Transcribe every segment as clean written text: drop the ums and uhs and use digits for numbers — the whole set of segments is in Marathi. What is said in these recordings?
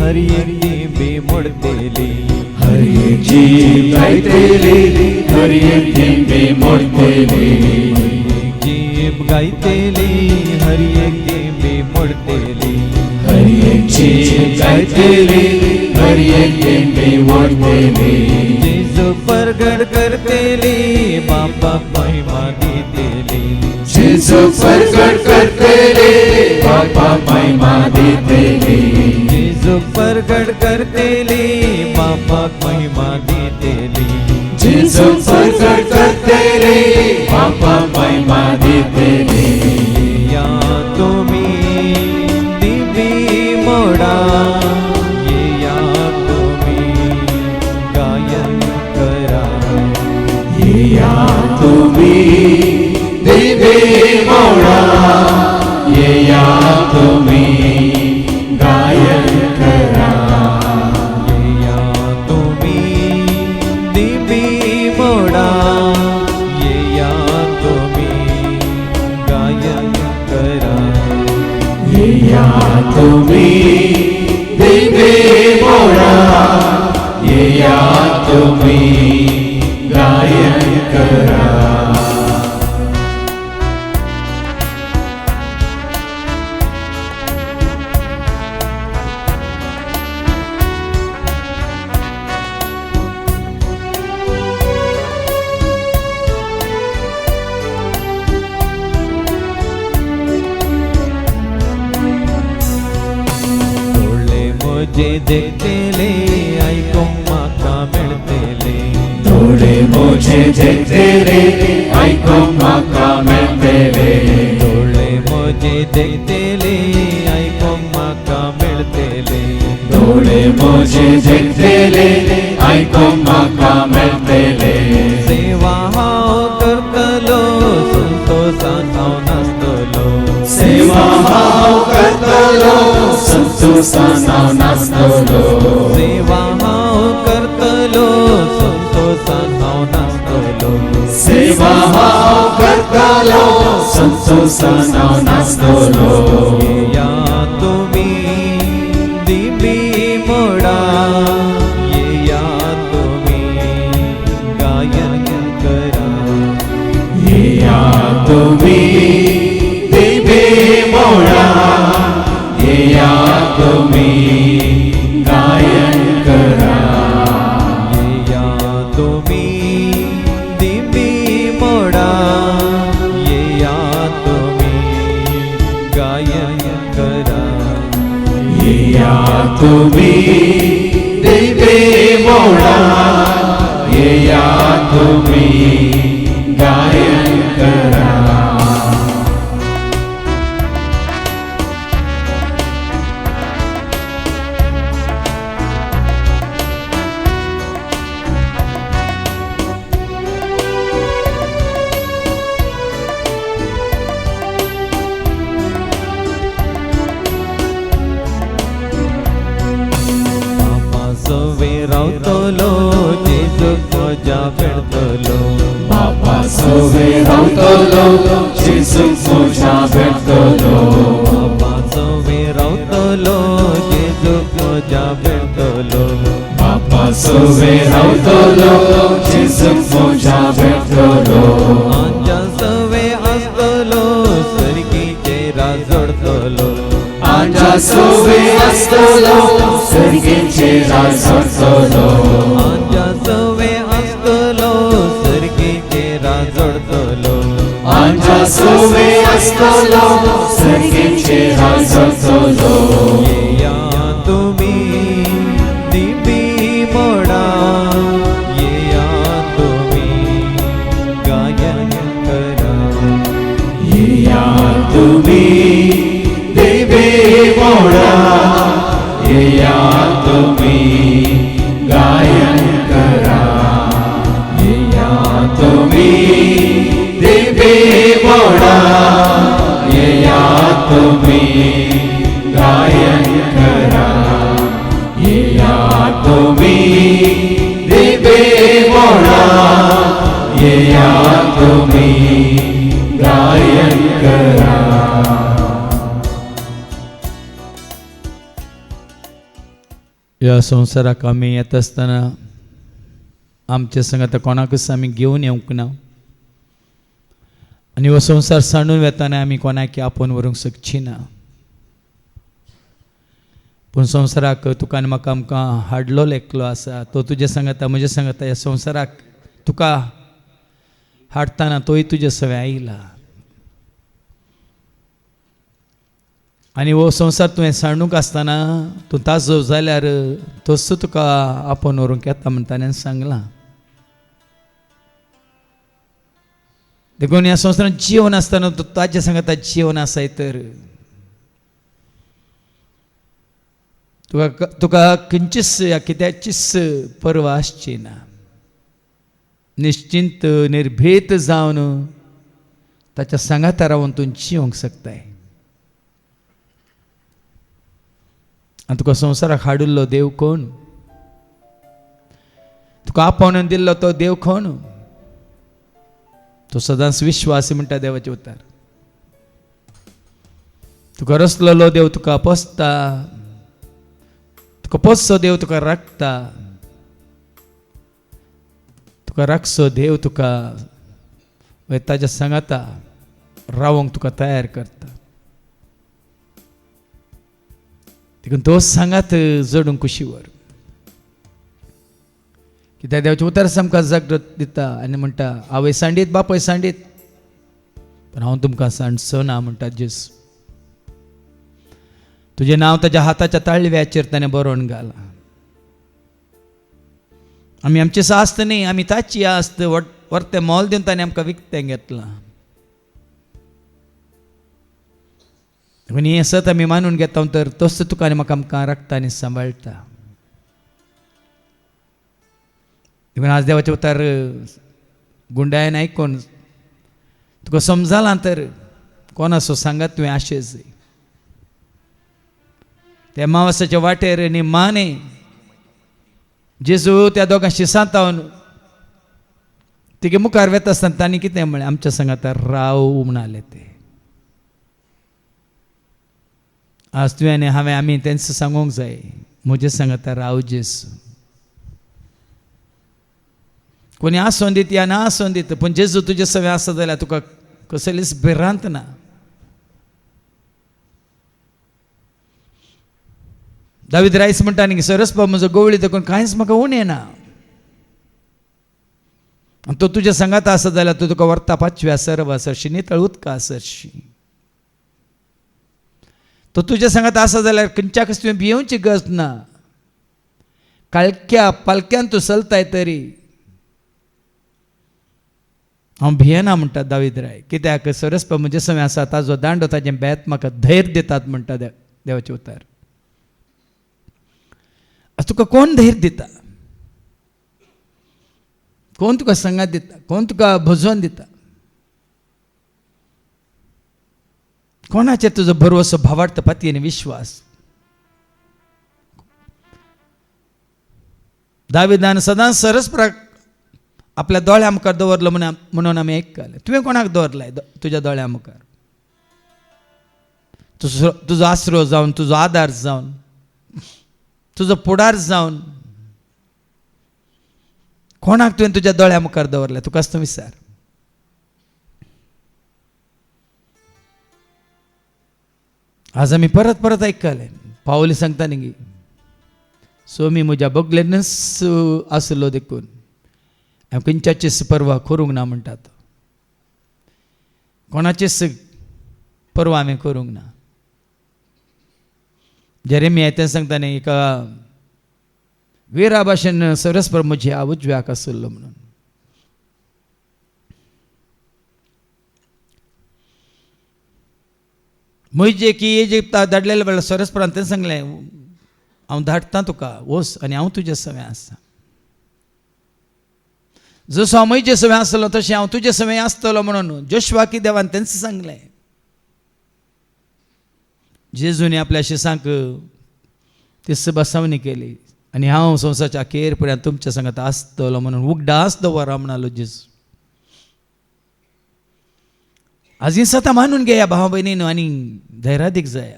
हर एक बे मोडतेली हर एक जीव गायतेली हर एक बे मोडतेली जीव गायतेली हर एक बे मोडतेली हर एक जीव गायतेली हर एक बे मोडतेली जेजू प्रगट करतेली बापा महिमा देतेली जेजू प्रगट करतेली बापा महिमा देतेली जेजू प्रगट करतेली बापा महिमा देतेली जेजू प्रगट करतेली बापा महिमा देतेली या तुम्ही दिवी मोडा ये या तुम्ही गायन करा ये या तुम्ही दिवे मोडा ये या तुम्ही गायन करा ये या तुम्ही दिवी मोडा ये या तुम्ही गायन करा ये या तुम्ही दिवे मोडा ये या तुम्ही गायन करा जे देखतेले ऐकून माका मिळतेले थोडे मोजे देखतेले ऐकून माका मिळतेले थोडे मोजे देखतेले ऐकून माका मिळतेले थोडे मोजे देखतेले ऐकून माका मिळतेले सेवा हाव करतलो संतोषान हाव नाचतलो सेवा हाव करतलो संतोषान हाव नाचतलो सेवा हाव करतलो संतोषान हाव नाचतलो सेवा हाव करतलो संतोषान हाव नाचतलो या तुम्ही दिवी मोडा ये या तुम्ही गायन करा ये या तुम्ही दिवे मोडा ये या तुम्ही गायन करा ये या तुम्ही दिवी मोडा ये या तुम्ही गायन करा ये या तुम्ही दिवे मोडा ये या तुम्ही गायन करा सवे रावतलो जेजू मजा भेटतलो बापा सोवे रावतलो जेजू मोजा भेटतलो बाबा सवे रावतलो जेजू मजा भेटतलो बापा सोवे रावतलो जेजू मोजा भेटतलो आंजा सवे असतलो सरकीचे राजोडतलो आंजा सोवे असतलो सरगेचे राजोडतलो आंजा सवे असतलो सरकीचे राजोडतलो आंजा सोवे असतलो सरगेचे राजोडतलो ये या तुम्ही दिवी मोडा ये या तुम्ही गायन करा ये या तुम्ही दिवे मोडा ये या तुम्ही गायन करा ये या तुम्ही दिवे मोडा ये या तुम्ही गायन करा ये या तुम्ही दिवे मोडा ये या तुम्ही गायन करा या संवसाराक आमी येता आसतना आमचे संगत कोणाकच आमी घेवन येवंक ना आनी हो संवसार सांडून वेताना आमी कोणाक आपोवन व्हरूंक शकची ना. पूण संवसाराक तुका आनी म्हाका आमकां हाडलो एकलो आसा. तो तुजे सांगता म्हजे सांगता ह्या संवसाराक तुका हाडटाना तोय तुजे सवे आयला. आनी हो संवसार तुवें सांडूंक आसतना तूं ताजो जाल्यार तोच तुका आपोवन व्हरूंक येता म्हण ताणें सांगलां. देखून ह्या संवसारांत जीवन आसतना तूं ताजे सांगता जीवन आसाय तर तुका खंयचीच ह्या कित्याचीच पर्वा आसची ना. निश्चिंत निर्भीत जावन ताच्या सांगाता रावन तूं जिवंक शकताय. आनी तुका संवसाराक हाडिल्लो देव कोण? तुका आपोवन दिल्लो तो देव कोण? तो सदांच विश्वासी म्हणटा देवाचे उतार. तुका रचलेलो देव तुका पोसता. तुका पोसचो देव तुका राखता. तुका राखचो देव तुका ताच्या सांगाता रावंक तुका तयार करता. देखून तो सांगात जोडूंक कुशीवर कित्याक देवाचे उतार आमकां जागृत दिता आनी म्हणटा आवय सांडीत बापय सांडीत पण हांव तुमकां सांडचो ना म्हणटा जेसू. तुजें नांव ताच्या हाताच्या ताळव्याचेर ताणें बरोवन घाला. आमी आमची आस्त न्ही आमी ताची आस्त वर्ते मोल दिवन ताणें आमकां विकतें घेतलां. हें सत आमी मानून घेता तर तोच तुका आनी म्हाका आमकां राखता आनी सांबाळटा. देखून आज देवाचे उतार गुंडायन आयकून तुका समजालां तर कोणाचो सांगात तुवें आशेज. त्या मावसाच्या वाटेर निमाणे जेजू त्या दोगांशी सांतावन तिगे मुखार वेता आसतना तांणी कितें म्हळें आमच्या सांगाता राव म्हणाले ते. आज तुवें आनी हांवें आमी तेंच सांगूंक जाय म्हजे सांगाता राव जेजू. कोणी आसोन दीत या ना आसोन दीत पूण जेजू तुजे सवे आसा जाल्यार तुका कसलीच भिरांत ना. दावीद रायस म्हणटा न्ही सरस्पा म्हजो गवळी देखून कांयच म्हाका उणें ना. तो तुज्या सांगाता आसा जाल्यार तूं तुका व्हरता पांचव्या सर्वा सरशी नितळ उदका सरशी. तो तुज्या सांगाता आसा जाल्यार खंयच्याकच तुवें भियेवची गरज ना. काळक्या पालक्यान तूं चलताय तरी हांव भियेना म्हणटा दावीद राय. कित्याक सरस्पा म्हजे सवे आसा ताजो दांडो ताजें बेत म्हाका धैर्य दितात म्हणटा देवाचे उतार. तुका कोण धैर्य दिता? कोण तुका सांगात दिता? कोण तुका भजोवन दिता? कोणाचेर तुजो भरवसो भावार्थ पाती आनी विश्वास? दाविदान सदांच सरस्पराक आपल्या दोळ्या मुखार दवरलो म्हणून आमी आयकले. तुवें कोणाक दवरलाय तुज्या दोळ्या मुखार? तुजो आसरो जावन तुजो आदार जावन तुजो पुडार जावन कोणाक तुवें तुज्या दोळ्या मुखार दवरलें? तुका आसता विचार. आज आमी परत परत आयकले पावली सांगता न्ही सो मी म्हज्या बगलेनच आसलो देखून हांव खंयच्याचीच पर्वा करूंक ना म्हणटात. कोणाचीच पर्वा हांवें करूंक ना. जेरेमिया तें सांगता न्ही एका वेरा भाशेन सरस्पर म्हज्या उजव्याक आसलो म्हणून. म्हजे की इजिप्ता धाडलेले वेळार सरस्परान तें सांगलें हांव धाडटां तुका वच आनी हांव तुजे सवें आसा. जसो हांव म्हजे सवें आसलो तशें हांव तुजे सवें आसतलो म्हणून जोशुआ देवान तेंच सांगलें. जेजूने आपल्या शिसांक ती बसवणी केली आनी हांव संवसाराच्या अखेर पर्यंत तुमच्या सांगात आसतलो म्हणून उगडास दवरा म्हणलो जेजू. आज ही सता मानून घेया भाव भयणीन आनी धैर्यादीक जाया.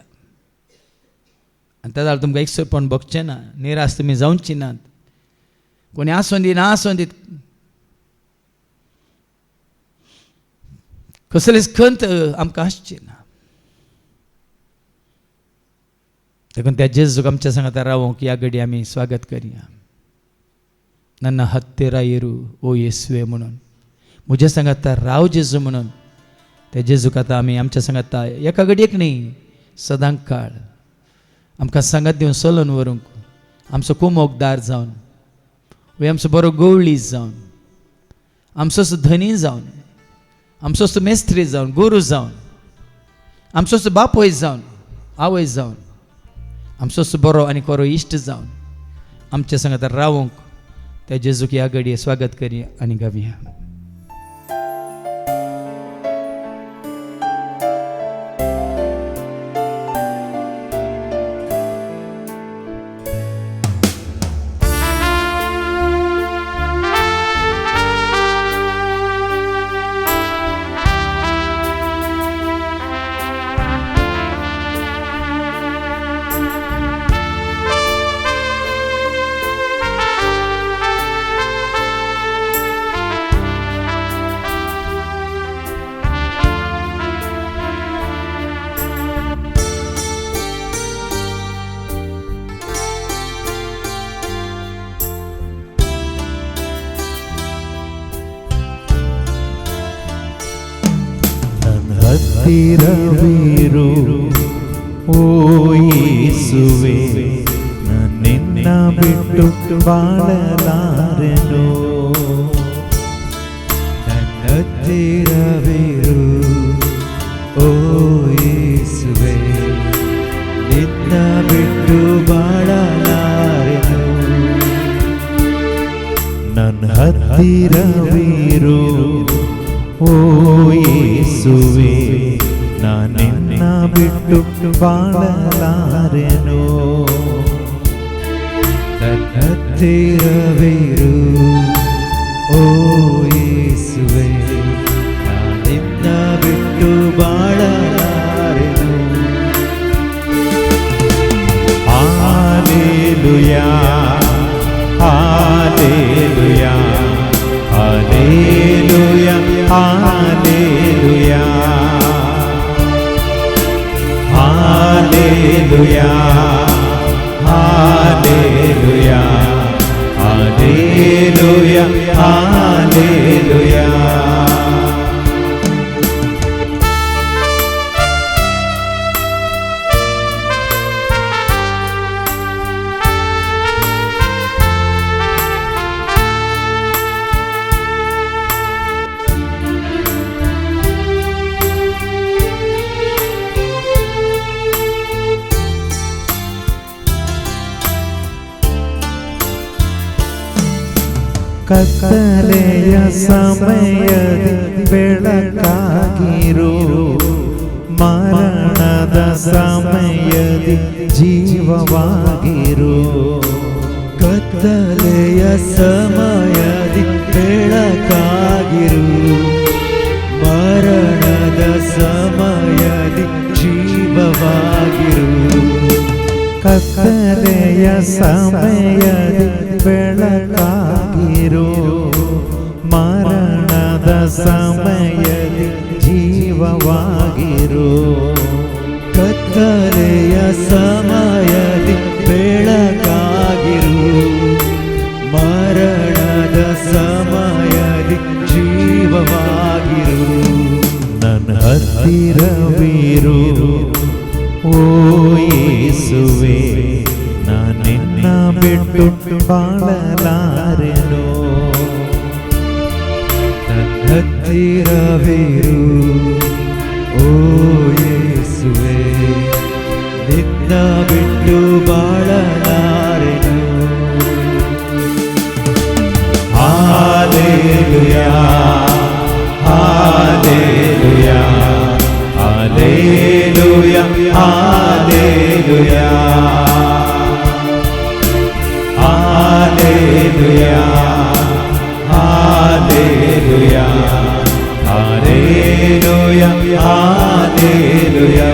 आनी त्या जाल्यार तुमकां एकसरपण भोगचें ना, निराश तुमी जावची नात. कोणी आसोंदी ना आसोंदीत कसलीच खंत आमकां आसची ना. देखून त्या जेजूक आमच्या सांगात रावोंक या घडी आमी स्वागत करया. ನನ್ನ ಹತ್ತಿರ ಇರು ಓ ಯೇಸುವೆ म्हणून मुझे सांगात राव जेजू म्हणून त्या जेजूक आतां आमी आमच्या सांगात एका घडयेक न्ही सदांच काळ आमकां सांगात दिवन चलोवन व्हरूंक आमचो कुमोकदार जावन वे आमचो बरो गवळी जावन आमचो धनी जावन आमचो मेस्त्री जावन गुरू जावन आमचो बापोय जावन आवय जावन आमचो बरो आनी खरो इश्ट जावन आमच्या सांगात रावोंक त्या जेजूक ह्या घडये स्वागत करी आनी गावया. ಹತ್ತಿರವಿರು ಓ ಯೇಸುವೆ ನನ್ನಿನ್ನ ಬಿಟ್ಟು ಬಾಳಲಾರೆನು. ನನ್ನ ಹತ್ತಿರವಿರು ಓ ಯೇಸುವೆ ನಿನ್ನ ಬಿಟ್ಟು ಬಾಳಲಾರೆನು. ನನ್ನ ಹತ್ತಿರವಿರು ಓ ಯೇಸುವೆ ನಾನಿನ್ನ ಬಿಟ್ಟು ಬಾಳಲಾರೆನು. ನನ್ನ ಹತ್ತಿರವಿರು ಓ ಯೇಸುವೆ ನಾನಿನ್ನ ಬಿಟ್ಟು ಬಾಳಲಾರೆನು. ಹಾಲೆಲೂಯಾ ಹಾಲೆಲೂಯಾ ಹಾಲೆಲೂಯಾ ಹಾಲೆಲೂಯಾ ಹಾಲೆಲೂಯಾ ಹಾಲೆಲೂಯಾ ಹಾಲೆಲೂಯಾ ಹಾಲೆಲೂಯಾ. ಕತ್ತಲೆಯ ಸಮಯದಿ ಬೆಳಕಾಗಿರು, ಮರಣದ ಸಮಯದಿ ಜೀವವಾಗಿರು. ಕತ್ತಲೆಯ ಸಮಯದಿ ಬೆಳಕಾಗಿರು, ಮರಣದ ಸಮಯದಿ ಜೀವವಾಗಿರು. ಕತ್ತಲೆಯ ಸಮಯದಿ ಬೆಳಕಾಗಿರು, ಮರಣದ ಸಮಯದಿ ಜೀವವಾಗಿರು. ಕತ್ತಲೆಯ ಸಮಯದಿ ಬೆಳಕಾಗಿರು, ಮರಣದ ಸಮಯದಿ ಜೀವವಾಗಿರು. ನನ್ನ ಹತ್ತಿರವಿರು ಓ ಯೇಸುವೆ ನಾನಿನ್ನ ಬಿಟ್ಟು ಬಾಳಲಾರೆನು. ನನ್ನ ಹತ್ತಿರವಿರು ಓ ಯೇಸುವೆ ನಿನ್ನ ಬಿಟ್ಟು ಬಾಳಲಾರೆನು. ಹಾಲೆಲೂಯಾ ಹಾಲೆಲೂಯಾ ಹಾಲೆಲೂಯಾ ಹಾಲೆಲೂಯಾ ಹಾಲೆಲೂಯಾ ಹಾಲೆಲೂಯಾ ಹಾಲೆಲೂಯಾ ಹಾಲೆಲೂಯಾ.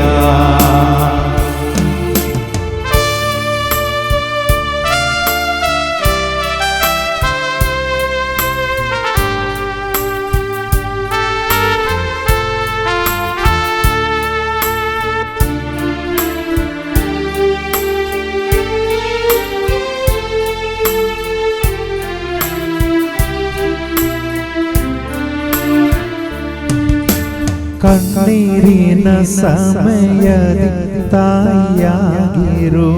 ಕಣ್ಣೀರಿನ ಸಮಯದಿ ತಾಯಿಯಾಗಿರು,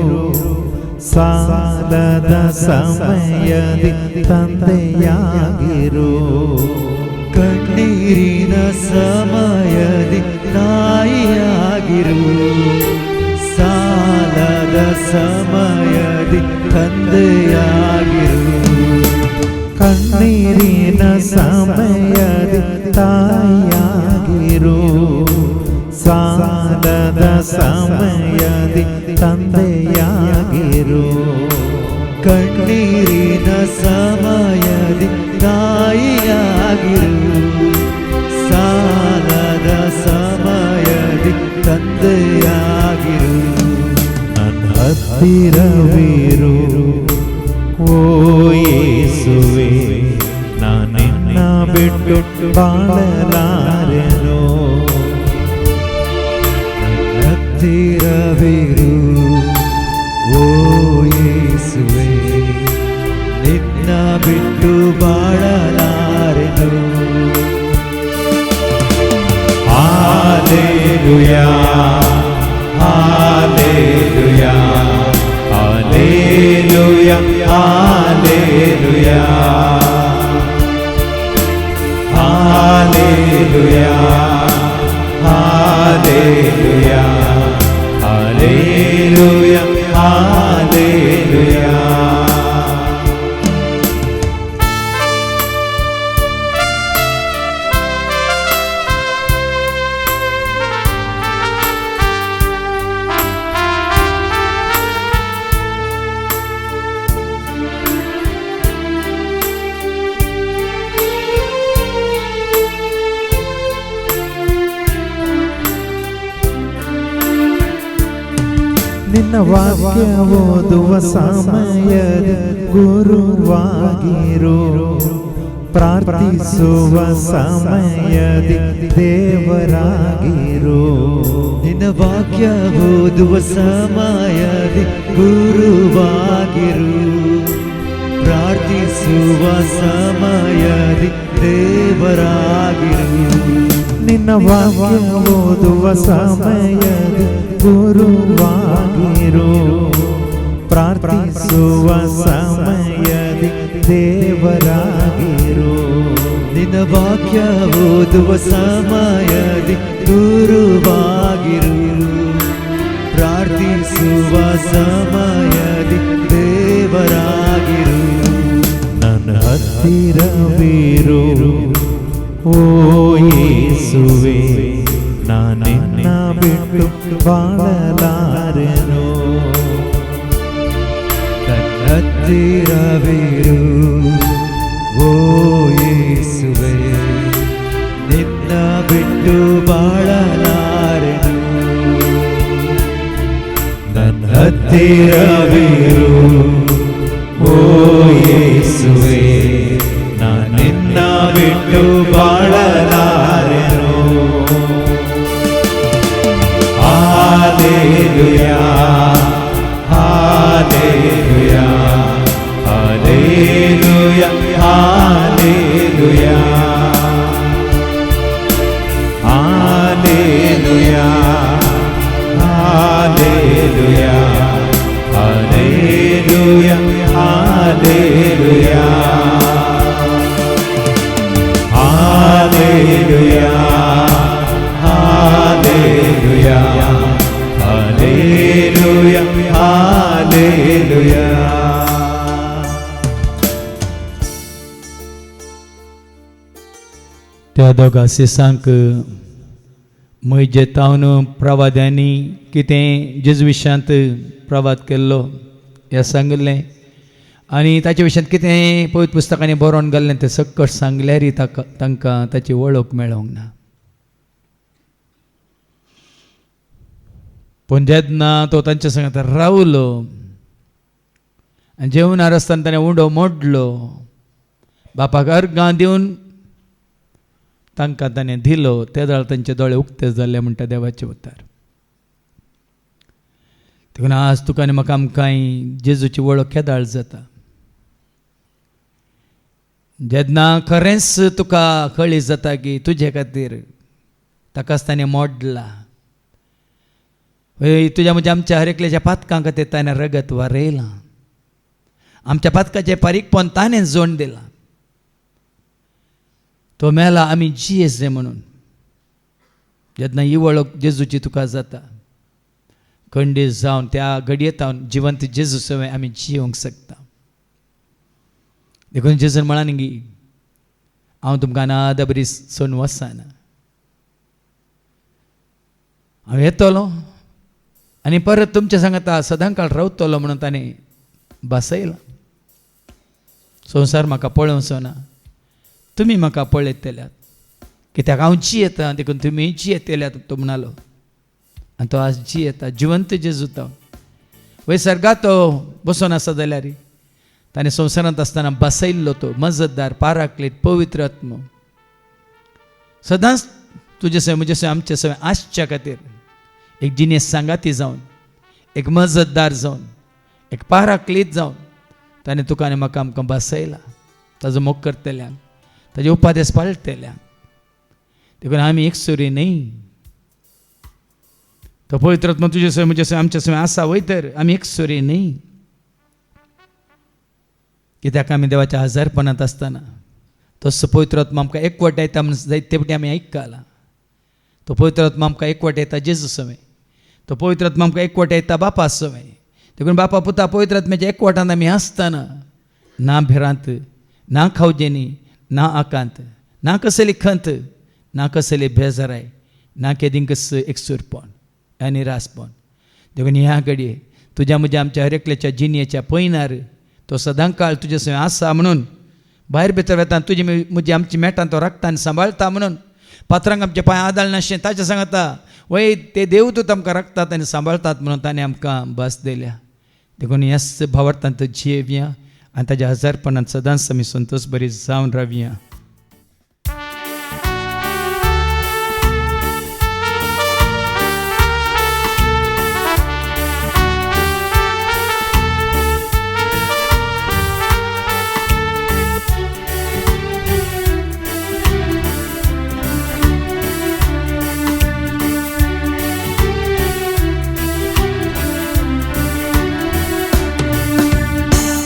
ಸಾಲದ ಸಮಯದಿ ತಂದೆಯಾಗಿರು. ಕಣ್ಣೀರಿನ ಸಮಯದಿ ತಾಯಿಯಾಗಿರು, ಸಾಲದ ಸಮಯದಿ ತಂದೆಯಾಗಿರು. ಕಣ್ಣೀರಿನ ಸಮಯದಿ ತಾಯಿಯಾಗಿರು, ಸಾಲದ ಸಮಯದಿ ತಂದೆಯಾಗಿರು. ಕಣ್ಣೀರಿನ ಸಮಯದಿ ತಾಯಿಯಾಗಿರು, ಸಾಲದ ಸಮಯದಿ ತಂದೆಯಾಗಿರು. ನನ್ನ ಹತ್ತಿರವಿರು ಓ ಯೇಸುವೆ, ನಾನಿನ್ನ ಬಿಟ್ಟು ಬಾಳಲಾರೆನು. ನನ್ನ ಹತ್ತಿರವಿರು ಓ ಯೇಸುವೆ, ನಿನ್ನ ಬಿಟ್ಟು ಬಾಳಲಾರೆನು. ಹಾಲೆಲೂಯಾ, ಹಾಲೆಲೂಯಾ, ಹಾಲೆಲೂಯಾ, ಹಾಲೆಲೂಯಾ, ಹಾಲೆಲೂಯಾ, ಹಾಲೆಲೂಯಾ, ಹಾಲೆಲೂಯಾ, ಹಾಲೆಲೂಯಾ. ನಿನ್ನ ವಾಕ್ಯ ಓದುವ ಸಮಯದ ಗುರುವಾಗಿರು, ಪ್ರಾರ್ಥಿಸುವ ಸಮಯದಿ ದೇವರಾಗಿರು. ನಿನ್ನ ವಾಕ್ಯ ಓದುವ ಸಮಯದಿ ಗುರುವಾಗಿರು, ಪ್ರಾರ್ಥಿಸುವ ಸಮಯದಿ ದೇವರಾಗಿರು. ನಿನ್ನ ವಾಕ್ಯ ಓದುವ ಸಮಯದಿ ಗುರುವಾಗಿರು, ಪ್ರಾರ್ಥಿಸುವ ಸಮಯದಿ ದೇವರಾಗಿರು. ನಿನ್ನ ವಾಕ್ಯ ಓದುವ ಸಮಯದಿ ಗುರುವಾಗಿರು, ಪ್ರಾರ್ಥಿಸುವ ಸಮಯದಿ ದೇವರಾಗಿರು. ನನ್ನ ಹತ್ತಿರವಿರು ಓ ಯೇಸುವೆ, ನಾನಿನ್ನ ಬಿಟ್ಟು ಬಾಳಲಾರೆನು. ನನ್ನ ಹತ್ತಿರವಿರು ಓ ಯೇಸುವೆ, ನಿನ್ನ ಬಿಟ್ಟು ಬಾಳಲಾರೆನು. ನನ್ನ ಹತ್ತಿರವಿರು ಓ ಯೇಸುವೆ, ನಾನಿನ್ನ ಬಿಟ್ಟು ಬಾಳಲಾರೆನು. ಹಾಲೆಲೂಯಾ, ಹಾಲೆಲೂಯಾ, ಹಾಲೆಲೂಯಾ, ಹಾಲೆಲೂಯಾ, ಹಾಲೆಲೂಯಾ, ಹಾಲೆಲೂಯಾ, ಹಾಲೆಲೂಯಾ, ಹಾಲೆಲೂಯಾ, ಹಾಲೆಲೂಯಾ, ಹಾಲೆಲೂಯಾ, ಹಾಲೆಲೂಯಾ, ಹಾಲೆಲೂಯಾ. त्या दोगा सिसांक म्हजे तावन प्रवाद्यांनी कितें जेजू विशयांत प्रवाद केल्लो हें सांगलें आनी ताचे विशयांत कितें पवित्र पुस्तकांनी बरोवन घाल्लें तें सकट सांगल्यारय तांकां ताची वळख मेळोंक ना. पूण जेन्ना तो तांचे सांगात रावलो आनी जेवणार आसतना ताणें उंडो मोडलो, बापाक अर्गां दिवन तांकां ताणें दिलो, ते जाळ तांचे दोळे उक्ते जाल्ले म्हणटा देवाचे उतार. देखून आज तुका आनी म्हाका आमकांय जेजूची वळख केदाळ जाता. जेन्ना खरेंच तुका कळीत जाता की तुजे खातीर ताकाच ताणें मोडला. तुज्या म्हज्या आमच्या हर एकल्याच्या पातकांक ते ताणें रगत वारयलां. आमच्या पातकाचे पारीकपण ताणें जोड दिलां. तो मेला आमी जियेचे म्हणून. जेन्ना ही वळख जेजूची तुका जाता, खंडीत जावन त्या घडयेंत जिवंत जेजू सवय आमी जियोंक शकता. देखून जेजून म्हळां न्ही, हांव तुमकां अनाद बरी सोडून वचना, हांव येतलो आनी परत तुमच्या सांगाता सदांकाळ रावतलो म्हणून ताणें बसयलां. संवसार म्हाका पळोवचो ना, तुमी म्हाका पळयतल्यात, कित्याक हांव जियेता देखून तुमी जियेतल्यात तो म्हणालो. आनी तो आज जियेता, जिवंत जेजू तो. वयर सर्गात तो बसून आसा जाल्यार ताणें संवसारांत आसतना बसयल्लो तो मजतदार, पाराक्लीत, पवित्र आत्मो सदांच तुजे सवय म्हजे सवय आमचे सवय आसच्या खातीर एक जिनेस सांगाती जावन, एक मजतदार जावन, एक पाराक्लीत जावन ताणें तुका आनी म्हाका आमकां बसयला. ताजो मोग करतल्याक, ताजे उपादेश पाळटल्याक. देखून आमी एक सुरी न्ही. तो पवित्र आत्मा तुजे सवय म्हजे सवय आमचे सवय आसा वय तर आमी एक सुरी न्ही. कित्याक आमी देवाच्या हजारपणांत आसतना तसो पवित्र आत्मा आमकां एकवट येता म्हणून जायते फावटी आमी आयकला. तो पवित्र आत्मा आमकां एकवट येता जेजू सवय. तो पवित्र आत्मा आमकां एकवट येता बापा सवय. देखून बापा पुता पवित्र आत्म्याच्या एकवटांत आमी आसतना ना भिरांत, ना खावजेनी, ना आकांत, ना कसली खंत, ना कसली बेजाराय, ना केदींकस एकसूरपण आनी रासपण. देखून ह्या घडये तुज्या म्हज्या आमच्या हर एकल्याच्या जिणयेच्या पयनार तो सदांकाळ तुजे सवय आसा म्हणून, भायर भितर वेता तुजी म्हजी आमची मेटान तो रक्तान सांबाळटा म्हणून, पात्रांक आमच्या पांय आदाळ नाशें ताचे सांगता वय ते देवदूत आमकां राखतात आनी सांबाळटात म्हणून ताणें आमकां बस दिल्या. देखून ह्याच भावार्थांत जियेवया आनी ताच्या हजारपणांत सदांच आमी संतोश बरी जावन रावया.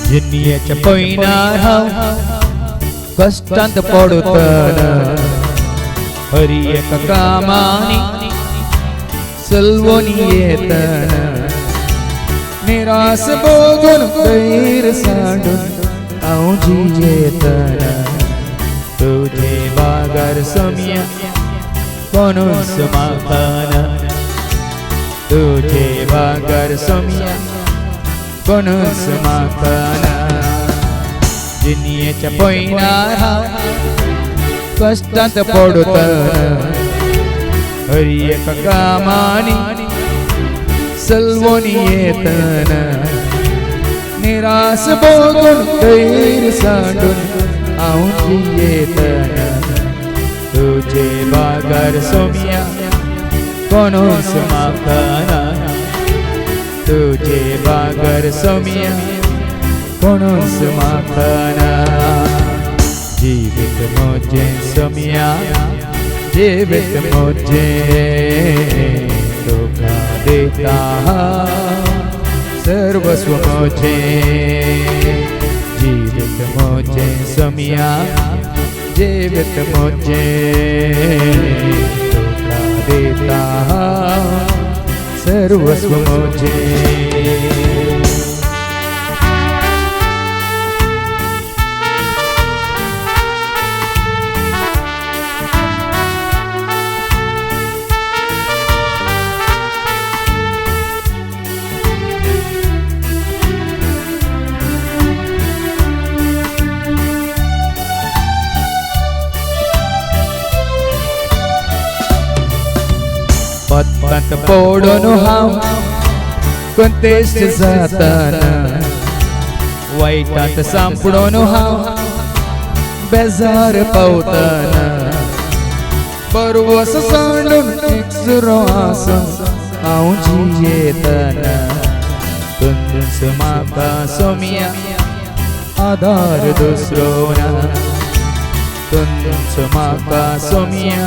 जिन्याच्या पयनार हांव कश्टांत पडतना, हरी एका कामांनी चलवून येतना, निराश भोगून गैर सांडून हांव जियेतना, तुजे बागार सोम्या कोणूच म्हाका, तुजे बागार सोम्या कोणूच म्हाका. जिन्याच्या पयनार हांव कश्टांत पडतना, हरी एका कामांनी चलवून येतना, निराश भोगून गैर सांडून हांव जियेतना, तुजे बागार सोम्या कोणूच म्हाका, तुजे बागार सोम्या कोणूच म्हाका. जिवीत म्हजें सोम्या, जिवीत म्हजें तुका दिता सर्वस्व म्हजें. जिवीत म्हजें सोम्या, जिवीत म्हजें तुका दिता सर्वस्व म्हजें. पत्तांत पडून हांव कोंतेश्ट जाताना, वायटांत सांपडून हांव बेजार पावताना, परवस सांडून एकसुरो आसून हांव जियेतना, तुमच म्हाका सोम्या आधार दुसरो ना, तुमच म्हाका सोम्या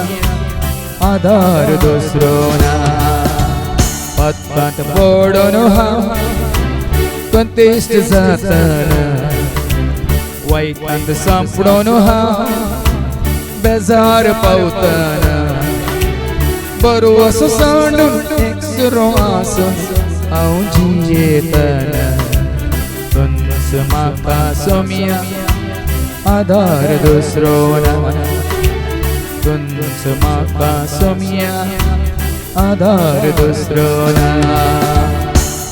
आधार दुसरो ना पात पडून हांव कंतिश्ट जातना वायटांत सांपडून हांव बेजार पावतना बरो असो सांडून एकसुरो आसून हांव जियेतना तुंच म्हाका सोमिया आधार दुसरो ना तुंच म्हाका सोमिया आधार दुसरो ना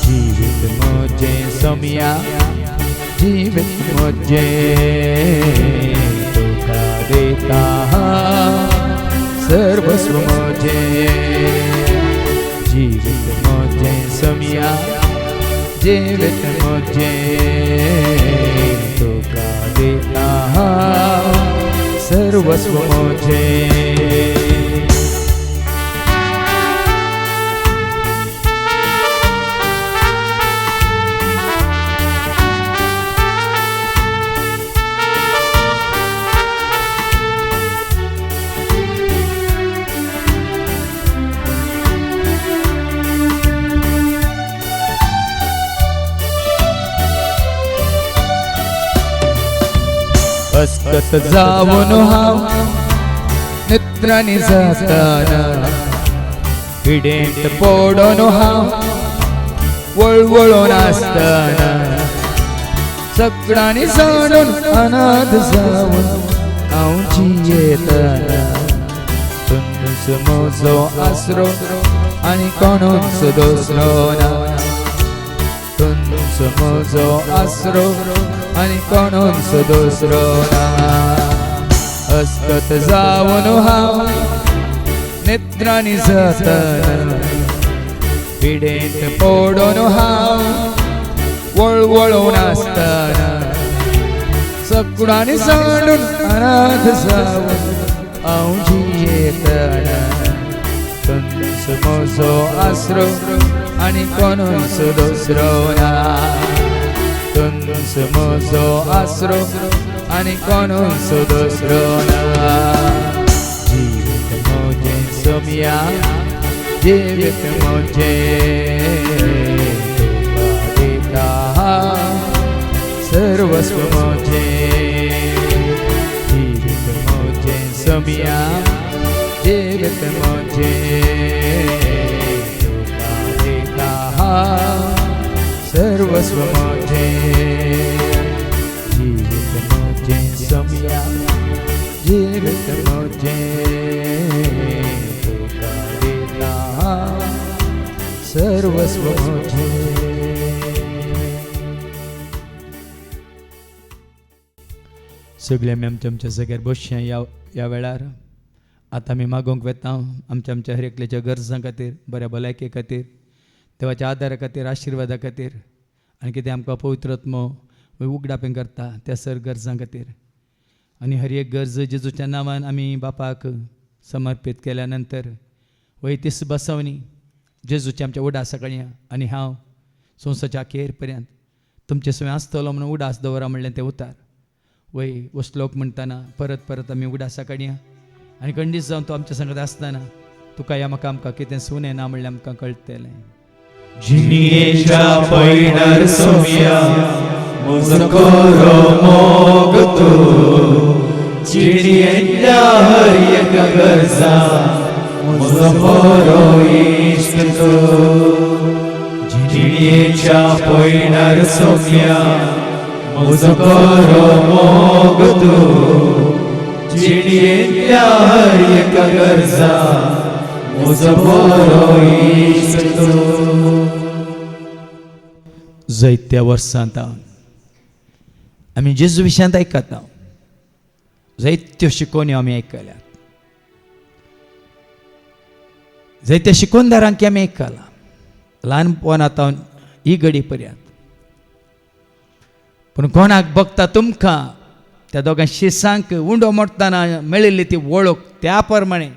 जीवित म्हजें सोमिया जीवित म्हजें तुका दिता सर्वस्व म्हजें जीवित म्हजें सोमिया जीवित म्हजें तुका दिता सर्वस्व म्हजें अस्कत जावन हांव निद्रांनी जाताना पिडेंत पडून हांव वळवळून आसतना सगळ्यांनी जाणून अनाथ जावन हांव जियेतना तुंच म्हजो आसरो आनी कोणूच दुसरो ना तुंच म्हजो आसरो आनी कोणूच दुसरो ना अस्कत जावन हांव निद्रांनी जाताना पिडेंत पडून हांव वळवळून आसतना सगळ्यांनी जाणून अनाथ जावन हांव जियेतना तुंच म्हजो आसरो आनी कोणूच दुसरो ना तुंच म्हजो आसरो आनी कोणूच दुसरो ना जीवित म्हजें सोमिया जीवित म्हजें तुका दिता सर्वस्व म्हजें जीवित म्हजें सोमिया जीवित म्हजें तुका दिता सर्वस्व म्हजें जीवित म्हजें सोमिया जीवित म्हजें तुका दिता सर्वस्व म्हजें सगळे आमी आमच्या जाग्यार बसचें ह्या वेळार आतां आमी मागोवंक वेता आमच्या हर एकल्याच्या गरजां खातीर बऱ्या भलायके खातीर देवाच्या आदारा खातीर आशिर्वादा खातीर आनी कितें आमकां पवित्रात्मो उगडापें करता त्या सर गरजां खातीर आनी हर एक गरज जेजूच्या नांवान आमी बापाक समर्पीत केल्या नंतर वयतीस बसवणी जेजूच्या आमच्या उडासा कळया आनी हांव संवसाच्या अखेर पर्यंत तुमचे सवय आसतलो म्हणून उडास दवरा म्हणलें तें उतार वय वो श्लोक म्हणटाना परत परत आमी उडासा काडया आनी खंडीत जावन तो आमच्या सांगत आसतना तुका या म्हाका आमकां कितें सुनें ना म्हणलें आमकां कळटलें जिणयेच्या पैणार सोमिया म्हजो खरो मोग तूं जिणयेच्या हर एक गरजा म्हजो बरो इश्ट तूं जिणयेच्या पैणार सोमिया म्हजो खरो मोग तूं जिणयेच्या हर एक गरजा म्हजो बरो इश्ट तूं जायत्या वर्सांत आमी जेजू विशयांत आयकता जायत्यो शिकोवण्यो आमी आयकल्यात जायत्या शिकोवणदारांक आमी आयकलां ल्हानपणांतावन ही घडी पर्यंत पूण कोणाक बघता तुमकां त्या दोगां शिसांक उंडो मोडटाना मेळिल्ली ती वळख त्या प्रमाणे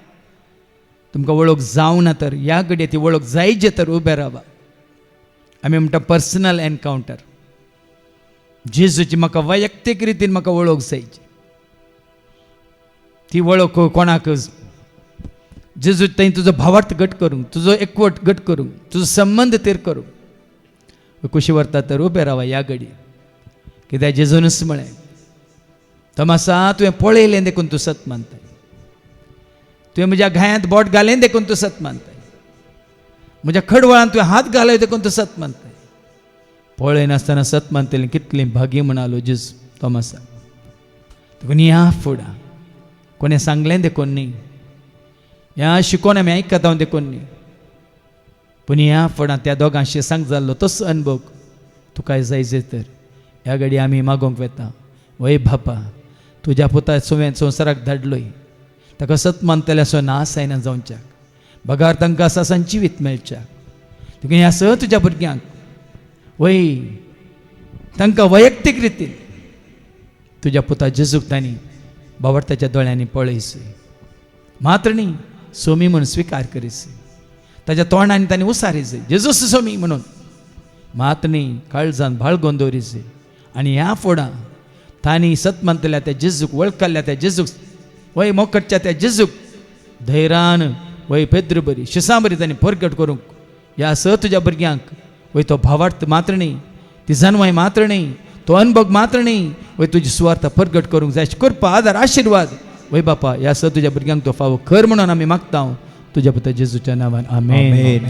तुमकां वळख जावना तर ह्या घडये ती वळख जायचे तर उबे रावा आमी म्हणटा पर्सनल एनकावंटर जेजूची म्हाका वैयक्तीक रितीन म्हाका वळख जायची ती वळख कोणाक जेजू थंय तुजो भावार्थ घट करूंक, तुजो एकवट घट करूंक, तुजो संबंध तेर करूंक कशी व्हरता तर उबे रावा ह्या घडी. कित्याक जेजूनच म्हळें, तमासा तुवें पळयलें देखून तूं सत मानताय, तुवें म्हज्या घायांत बोट घालें देखून तूं सत मानताय, म्हज्या खडवळांत तुवें हात घालय देखून तूं सत मानताय. पळयनासतना सत मानतलें कितलें भाग्य म्हणालो जेजू तोमासा. देखून ह्या फुडां कोणें सांगलें देखून न्ही, ह्या शिकोवन आमी आयकता हांव देखून न्ही, पूण ह्या फुडां त्या दोगांशी सांग जाल्लो तसो अनुभव तुका जाय तर ह्या घडी आमी मागोवंक वेता. वय बापा, तुज्या पुता संवसाराक धाडलोय, ताका सत मानतले असो नास जायना जावच्याक, बगार तांकां आसा संजिवीत मेळच्याक. देखून ह्या स तुज्या भुरग्यांक वय तांकां वैयक्तीक रितीन तुज्या पुता जेजूक तांणी बावडताच्या दोळ्यांनी पळयस, मात्र न्ही सोमी म्हणून स्विकार करीस, ताच्या तोंडांनी तांणी उसारीस जेजूस सोमी म्हणून, मात न्ही काळजान बाळगोवन दवरीस. आनी ह्या फुडां तांणी सत मानतल्या त्या जेजूक, वळखल्या त्या जेजूक, वय मोकडच्या त्या जेजूक धैर्यान वय पेद्र बरी शिसां बरी तांणी परगट करूंक ह्या स तुज्या भुरग्यांक वय तो भावार्थ मात्र न्ही, ती जानवाय मात्र न्ही, तो अनुभव मात्र न्ही, वय तुजी सुवार्थ परगट करूंक जाय. कृपा आदार आशिर्वाद वय बापा ह्या स तुज्या भुरग्यांक तो फावो कर म्हणून आमी मागता तुज्या पुता जेजूच्या नांवान. आमेन.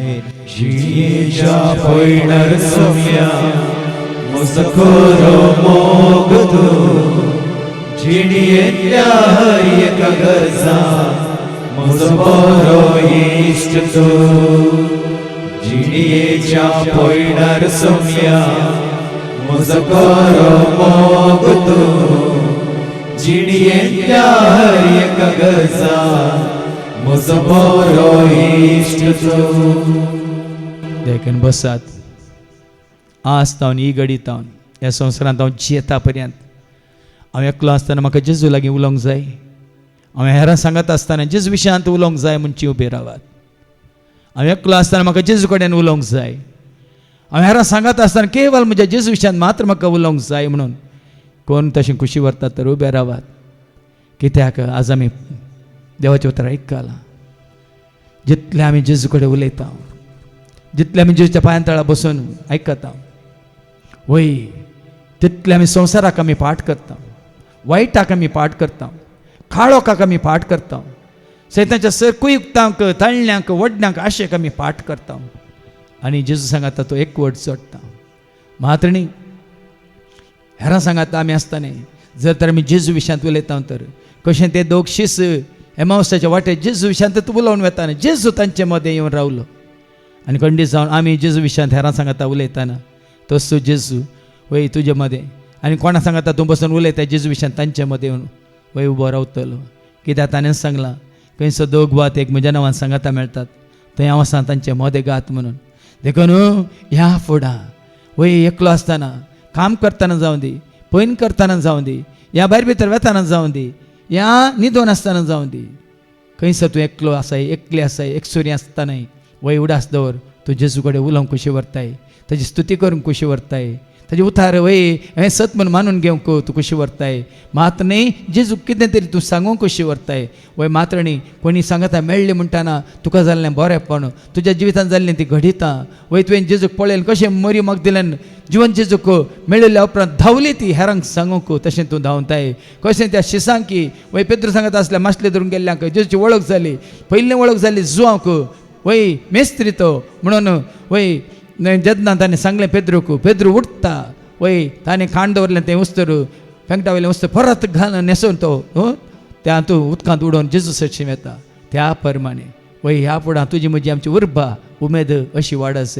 जिणयेच्या पयणार सोम्या मुजकोरो मोग तूं, जिणयेंतल्या हर एका गरजा म्हजो बरो इश्ट तूं. जिणयेच्या पयणार सोम्या मुजकोरो मोग तूं, जिणयेंतल्या हर एका गरजा म्हजो बरो इश्ट तूं. देखून बसात. आज तावन ही घडी तावन ह्या संवसारांत हांव जियेता पर्यंत हांव एकलो आसतना म्हाका जेजू लागीं उलोवंक जाय, हांवें हेरां सांगत आसतना जेजू विशयांत उलोवंक जाय म्हणची उबे रावात. हांव एकलो आसतना म्हाका जेजू कडेन उलोवंक जाय, हांवें हेरां सांगत आसतना केवळ म्हज्या जेजू विशयांत मात्र म्हाका उलोवंक जाय म्हणून कोण तशें खुशी व्हरता तर उबे रावात. कित्याक आज आमी देवाचें उतर आयकलां, जितले आमी जेजू कडेन उलयता, जितले आमी जेजूच्या पांयां तळा बसून आयकता, वय तितले आमी संवसाराक आमी पाठ करता, वायटाक आमी पाठ करता, काळोखाक आमी पाठ करता, सैताच्या कुयुक्तांक, तळण्यांक, वडण्यांक, आशेक आमी पाठ करता. आनी जेजू सांगता तो एकवट जोडटा. मात्र न्ही हेरां सांगता आमी आसतना जर तर आमी जेजू विशयांत उलयता तर कशें ते दोग शिस एमावसाच्या वाटेर जेजू विशयांत उलोवन वेताना जेजू तांचे मदें येवन रावलो. आनी खंडीत जावन आमी जेजू विशयांत हेरां सांगता उलयताना तसो जेजू वय तुजे मदें आनी कोणा सांगता तूं बसून उलयता जेजू विशयांत तांचे मदें येवन वय उबो रावतलो. कित्याक ताणें सांगलां खंयचो दोग वात एक म्हज्या नांवान सांगता मेळटात थंय हांव आसां तांचे मदें गात म्हणून. देखून ह्या फुडां वय एकलो आसतना काम करतना जावं दी, पयन करतना जावं दी, ह्या भायर भितर वेताना जावं दी, ह्या न्हिदोन आसतना जावं दी, खंयसर तूं एकलो आसाय, एकले आसाय, एकसुरी आसतनाय वय उडास दवर तूं जेजू कडेन उलोवंक कशी व्हरताय, ताजी स्तुती करूंक कशी व्हरताय, ताजे उतार वय हें सत म्हूण मानून घेवंक तूं कशी व्हरताय. मात्र न्ही जेजू कितें तरी तूं सांगूंक कशी व्हरताय. वय मात्र न्ही कोणी सांगता मेळ्ळें म्हणटाना तुका जाल्लें बरेंपण तुज्या जिवितांत जाल्लें ती घडिता. वय तुवें जेजूक पळयलें कशें मरी मगदलेन जिवन जेजूक मेळिल्ल्या उपरांत धांवली ती हेरांक सांगूंक तशें तूं धांवताय. कशें त्या शिसांकी वय पेद्र सांगता आसल्या मासले धरून गेल्ल्यांक जेजूची वळख जाली, पयलीं वळख जाली जुवांक वय मेस्त्री तो म्हणून वय जेन्ना ताणें सांगलें पेद्रूक पेद्रू उठता वय ताणें खाण दवरलें तें उस्तर पेंगटा वयलें उस्तर परत घालून न्हेसून तो त्या तूं उदकांत उडोवन जेजू सटशीं येता. त्या प्रमाणें वय ह्या फुडां तुजी म्हजी आमची उर्बा उमेद अशी वाडस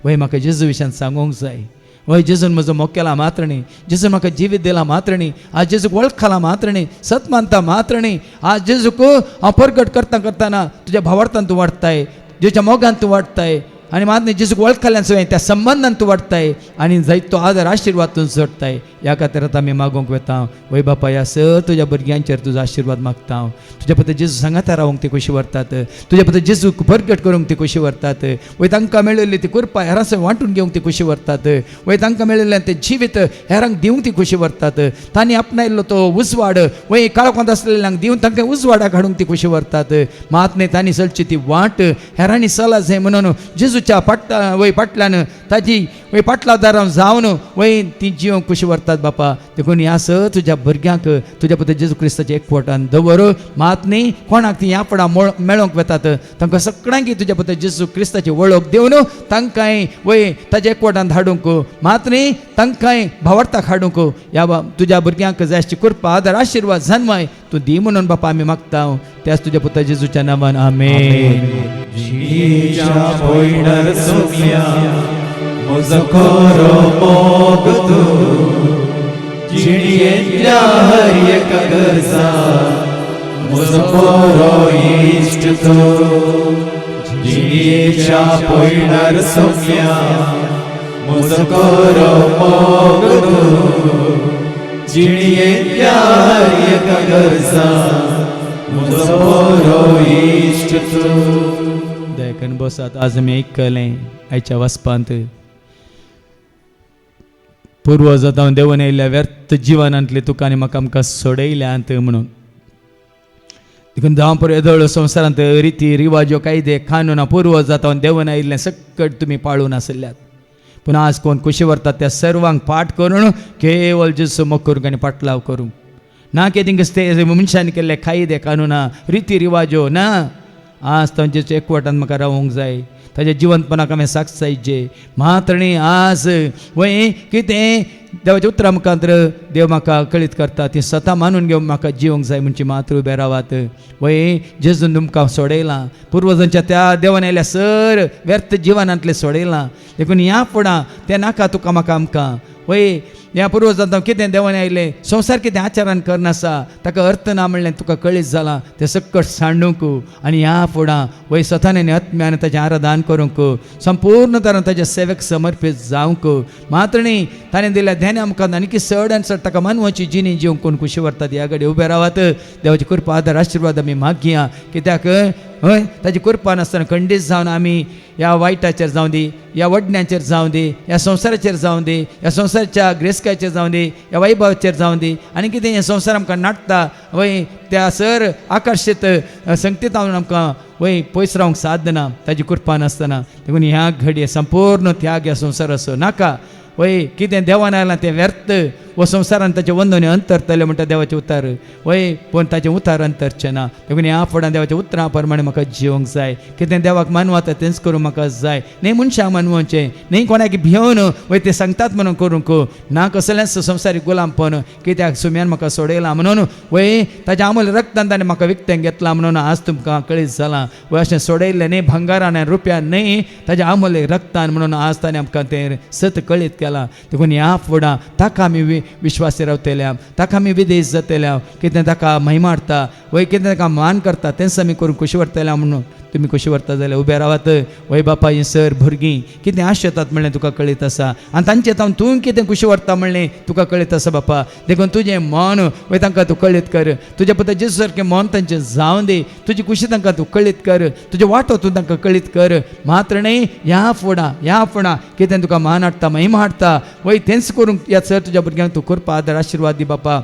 वय म्हाका जेजू विशयांत सांगूंक जाय. वय जेजून म्हजो मोग केला मात्र न्ही, जेजून म्हाका जिवीत दिला मात्र न्ही, आज जेजूक वळखला मात्र न्ही, सत मानता मात्र न्ही, आज जेजूक हांव परगट करता करतना तुज्या भावार्थान तूं वाडटाय, जेच्या मोगान तूं वाडटाय. आनी मात जेजूक वळखल्यान सवय त्या संबंधान तूं वाडटाय आनी जायतो आदर आशिर्वाद तूं जोडटाय. ह्या खातीर आतां आमी मागोवंक वेता. वय बापा ह्या सर तुज्या भुरग्यांचेर तुजो आशिर्वाद मागता हांव. तुज्या पळय जेजू सांगाता रावंक ती कशी व्हरतात, तुज्या पळय जेजूक परगट करूंक ती कशी व्हरतात, वय तांकां मेळिल्ली ती कृपा हेरांसय वांटून घेवंक ती कशी व्हरतात, वय तांकां मेळिल्लें तें जिवीत हेरांक दिवंक ती कशी व्हरतात, तांणी आपणायल्लो तो उजवाड वय काळोखांत आसलेल्यांक दिवन तांकां उजवाडाक हाडूंक ती कशी व्हरतात. मात न्ही तांणी चलची ती वाट हेरांनी चला जाय म्हणून जेजूच्या फाटल्यान ताजी वय पाटलादारां जावन वय ती जिवंक कशी व्हरतात बापा. देखून ह्या स तुज्या भुरग्यांक तुज्या पळय जेजू क्रिस्ताच्या एकवटान दवर. मात न्ही कोणाक ती ह्या फुडां मेळोंक वेतात तांकां सगळ्यांक तुज्या पळय जेजू क्रिस्ताची वळख दिवन तांकांय वय ताज्या एकवटान धाडूंक, मात न्ही तांकांय भावार्थाक हाडूंक ह्या तुज्या भुरग्यांक जाय अशी कृपा आदर आशिर्वाद जन्माय तूं दी म्हणून बापा आमी मागता. त्याच तुज्या पुता जेजूच्या नांवान आमेन. जिणयेच्या पयणार सोम्या म्हजो खरो मोग तूं, जिणयेंतल्या हर एका गरजा म्हजो बरो इश्ट तूं. जिणयेच्या पयणार सोम्या म्हजो खरो मोग तूं, जिणयेंतल्या हर एका गरजा म्हजो बरो इश्ट तूं. दयकन बसात. आज आमी आयकलें आयच्या वचपांत पुर्वज जावन देवन येयल्ल्या व्यर्थ जिवनांतले तुका आनी म्हाका आमकां सोडयल्यांत म्हणून. देखून जावं पळय येदोळ संवसारांत रिती रिवाज्यो कायदे कानुना पुर्वज जावन देवन आयिल्लें सकट तुमी पाळून आसल्यात. पूण आज कोण कशी व्हरतात त्या सर्वांक पाठ करून केवळ जेजू मोग करूंक आनी पाटलाव करूंक ना. की तिंका ते मनशांनी केल्ले कायदे कानुना रिती रिवाज्यो ना. आज तांचे एकवटान म्हाका रावूंक जाय, ताच्या जिवंतपणाक हांवें साक्षायचे. मात्र न्ही आज वय कितें देवाच्या उतरां मुखांतर देव म्हाका कळीत करता ती स्वता मानून घेवन म्हाका जिवंक जाय म्हणची मात्र उबे रावात. वय जेजून तुमकां सोडयलां, पुर्वजांच्या त्या देवान आयल्या सर व्यर्थ जिवनांतले सोडयलां. देखून ह्या फुडां तें नाका तुका म्हाका आमकां. वय ह्या पुर्वजांत कितें देवान आयलें संवसार कितें आचारान करनासा ताका अर्थ ना म्हणलें तुका कळीत जालां. तें सकट सांडूंक आनी ह्या फुडां वय स्वतान आनी आत्म्यान ताचें आराधन करूंक संपूर्ण तरान ताच्या सेवेक समर्पीत जावंक. मात्र न्ही ताणें दिल्या ध्यान आमकां आनी चड आनी चड ताका मानवाची जिणी जिवंक कोण खुशी व्हरतात. ह्या घडी उबे रावात. देवाची कृपा आदार आशिर्वाद आमी मागया. कित्याक हय ताची कृपा नासतना खंडीत जावन आमी ह्या वायटाचेर जावं दी, ह्या वडण्यांचेर जावं दी, ह्या संवसाराचेर जावं दी, ह्या संवसाराच्या ग्रेस्काचेर जावं दी, ह्या वैभवाचेर जावं दी आनी कितें हें संवसार आमकां नाटता वय त्या सर आकर्शीत संगतीत हांव आमकां वय पयस रावंक साध्य ना ताजी कृपा नासतना. देखून ह्या घडये संपूर्ण त्याग ह्या संवसार असो नाका. वय कितें देवान आयलां तें व्यर्थ वो संवसारान ताचे वंदने अंतरतले म्हणटा देवाचें उतार. वय पूण ताचें उतार अंतरचें ना. देखून ह्या फुडां देवाच्या उतरां प्रमाणे म्हाका जिवंक जाय. कितें देवाक मानवता तेंच करूंक म्हाका जाय. न्ही मनशाक मानवचें, न्ही कोणाक भियोन वय ते सांगतात म्हणून करूंक ना. कसलेंच संवसारीक गुलामपण कित्याक सुम्यान म्हाका सोडयलां म्हणून वय ताच्या अमूल्य रक्तान ताणें म्हाका विकतें घेतलां म्हणून आज तुमकां कळीत जालां. वय अशें सोडयल्लें न्ही भांगारान आनी रुपयान न्ही ताच्या अमूल्य रक्तान म्हणून आज ताणें आमकां तें सत कळीत केलां. देखून ह्या फुडां ताका आमी विश्वासी रावतल्या, ताका आमी विदेश जातल्या, कितें ताका महिमा हाडटा वय कितें ताका मान करता तेंच आमी करून खुशी व्हरतल्या. म्हणून तुमी कशी व्हरता जाल्यार उबे रावात. वय बापा ही सर भुरगीं कितें आशेतात म्हणलें तुका कळीत आसा आनी तांचे तावन तूं कितें खुशी व्हरता म्हणलें तुका कळीत आसा बापा. देखून तुजें मन वय तांकां तूं कळीत कर. तुज्या पुता जेजू सारकें मन तांचें जावं दी. तुजी खुशी तांकां तूं कळीत कर, तुजे वाटो तूं तांकां कळीत कर. मात्र न्ही ह्या फुडां कितें तुका मान हाडटा महिमा हाडटा वय तेंच करूंक ह्या सर तुज्या भुरग्यांक तूं कृपा आदार आशिर्वाद दी बापा.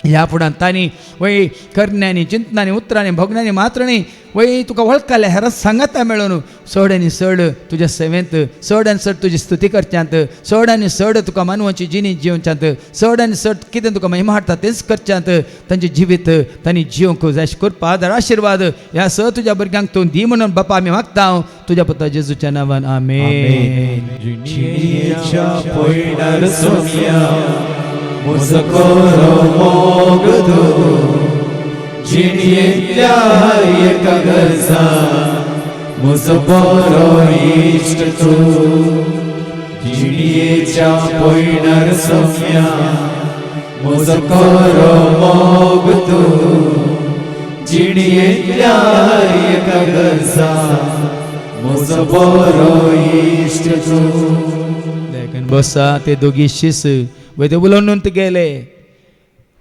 ह्या फुडां तांणी वय करण्यांनी चिंतनांनी उतरांनी भोगण्यांनी मात्र न्ही वय तुका वळखले हेरां सांगाता मेळून चड आनी चड तुज्या सेवेंत चड आनी चड तुजी स्तुती करच्यांत, चड आनी चड तुका मानवाची जिणी जिवच्यांत, चड आनी चड कितें तुका महिमा हाडटा तेंच करच्यांत. तांचें जिवीत तांणी जिवंक जाय कृपा आदार आशिर्वाद ह्या स तुज्या भुरग्यांक तूं दी म्हणून बापा आमी मागता. हांव तुज्या पुता जेजूच्या नांवान आमेन. जिणयेच्या पयणार सोम्या म्हजो खरो मोग तूं, जिणयेंतल्या हर एका गरजा म्हजो बरो इश्ट तूं. जिणयेच्या पयणार सोम्या म्हजो खरो मोग तूं, जिणयेंतल्या हर एका गरजा म्हजो बरो इश्ट तूं. देखून बसा ते दोगी शिस वय ते उलोवन गेले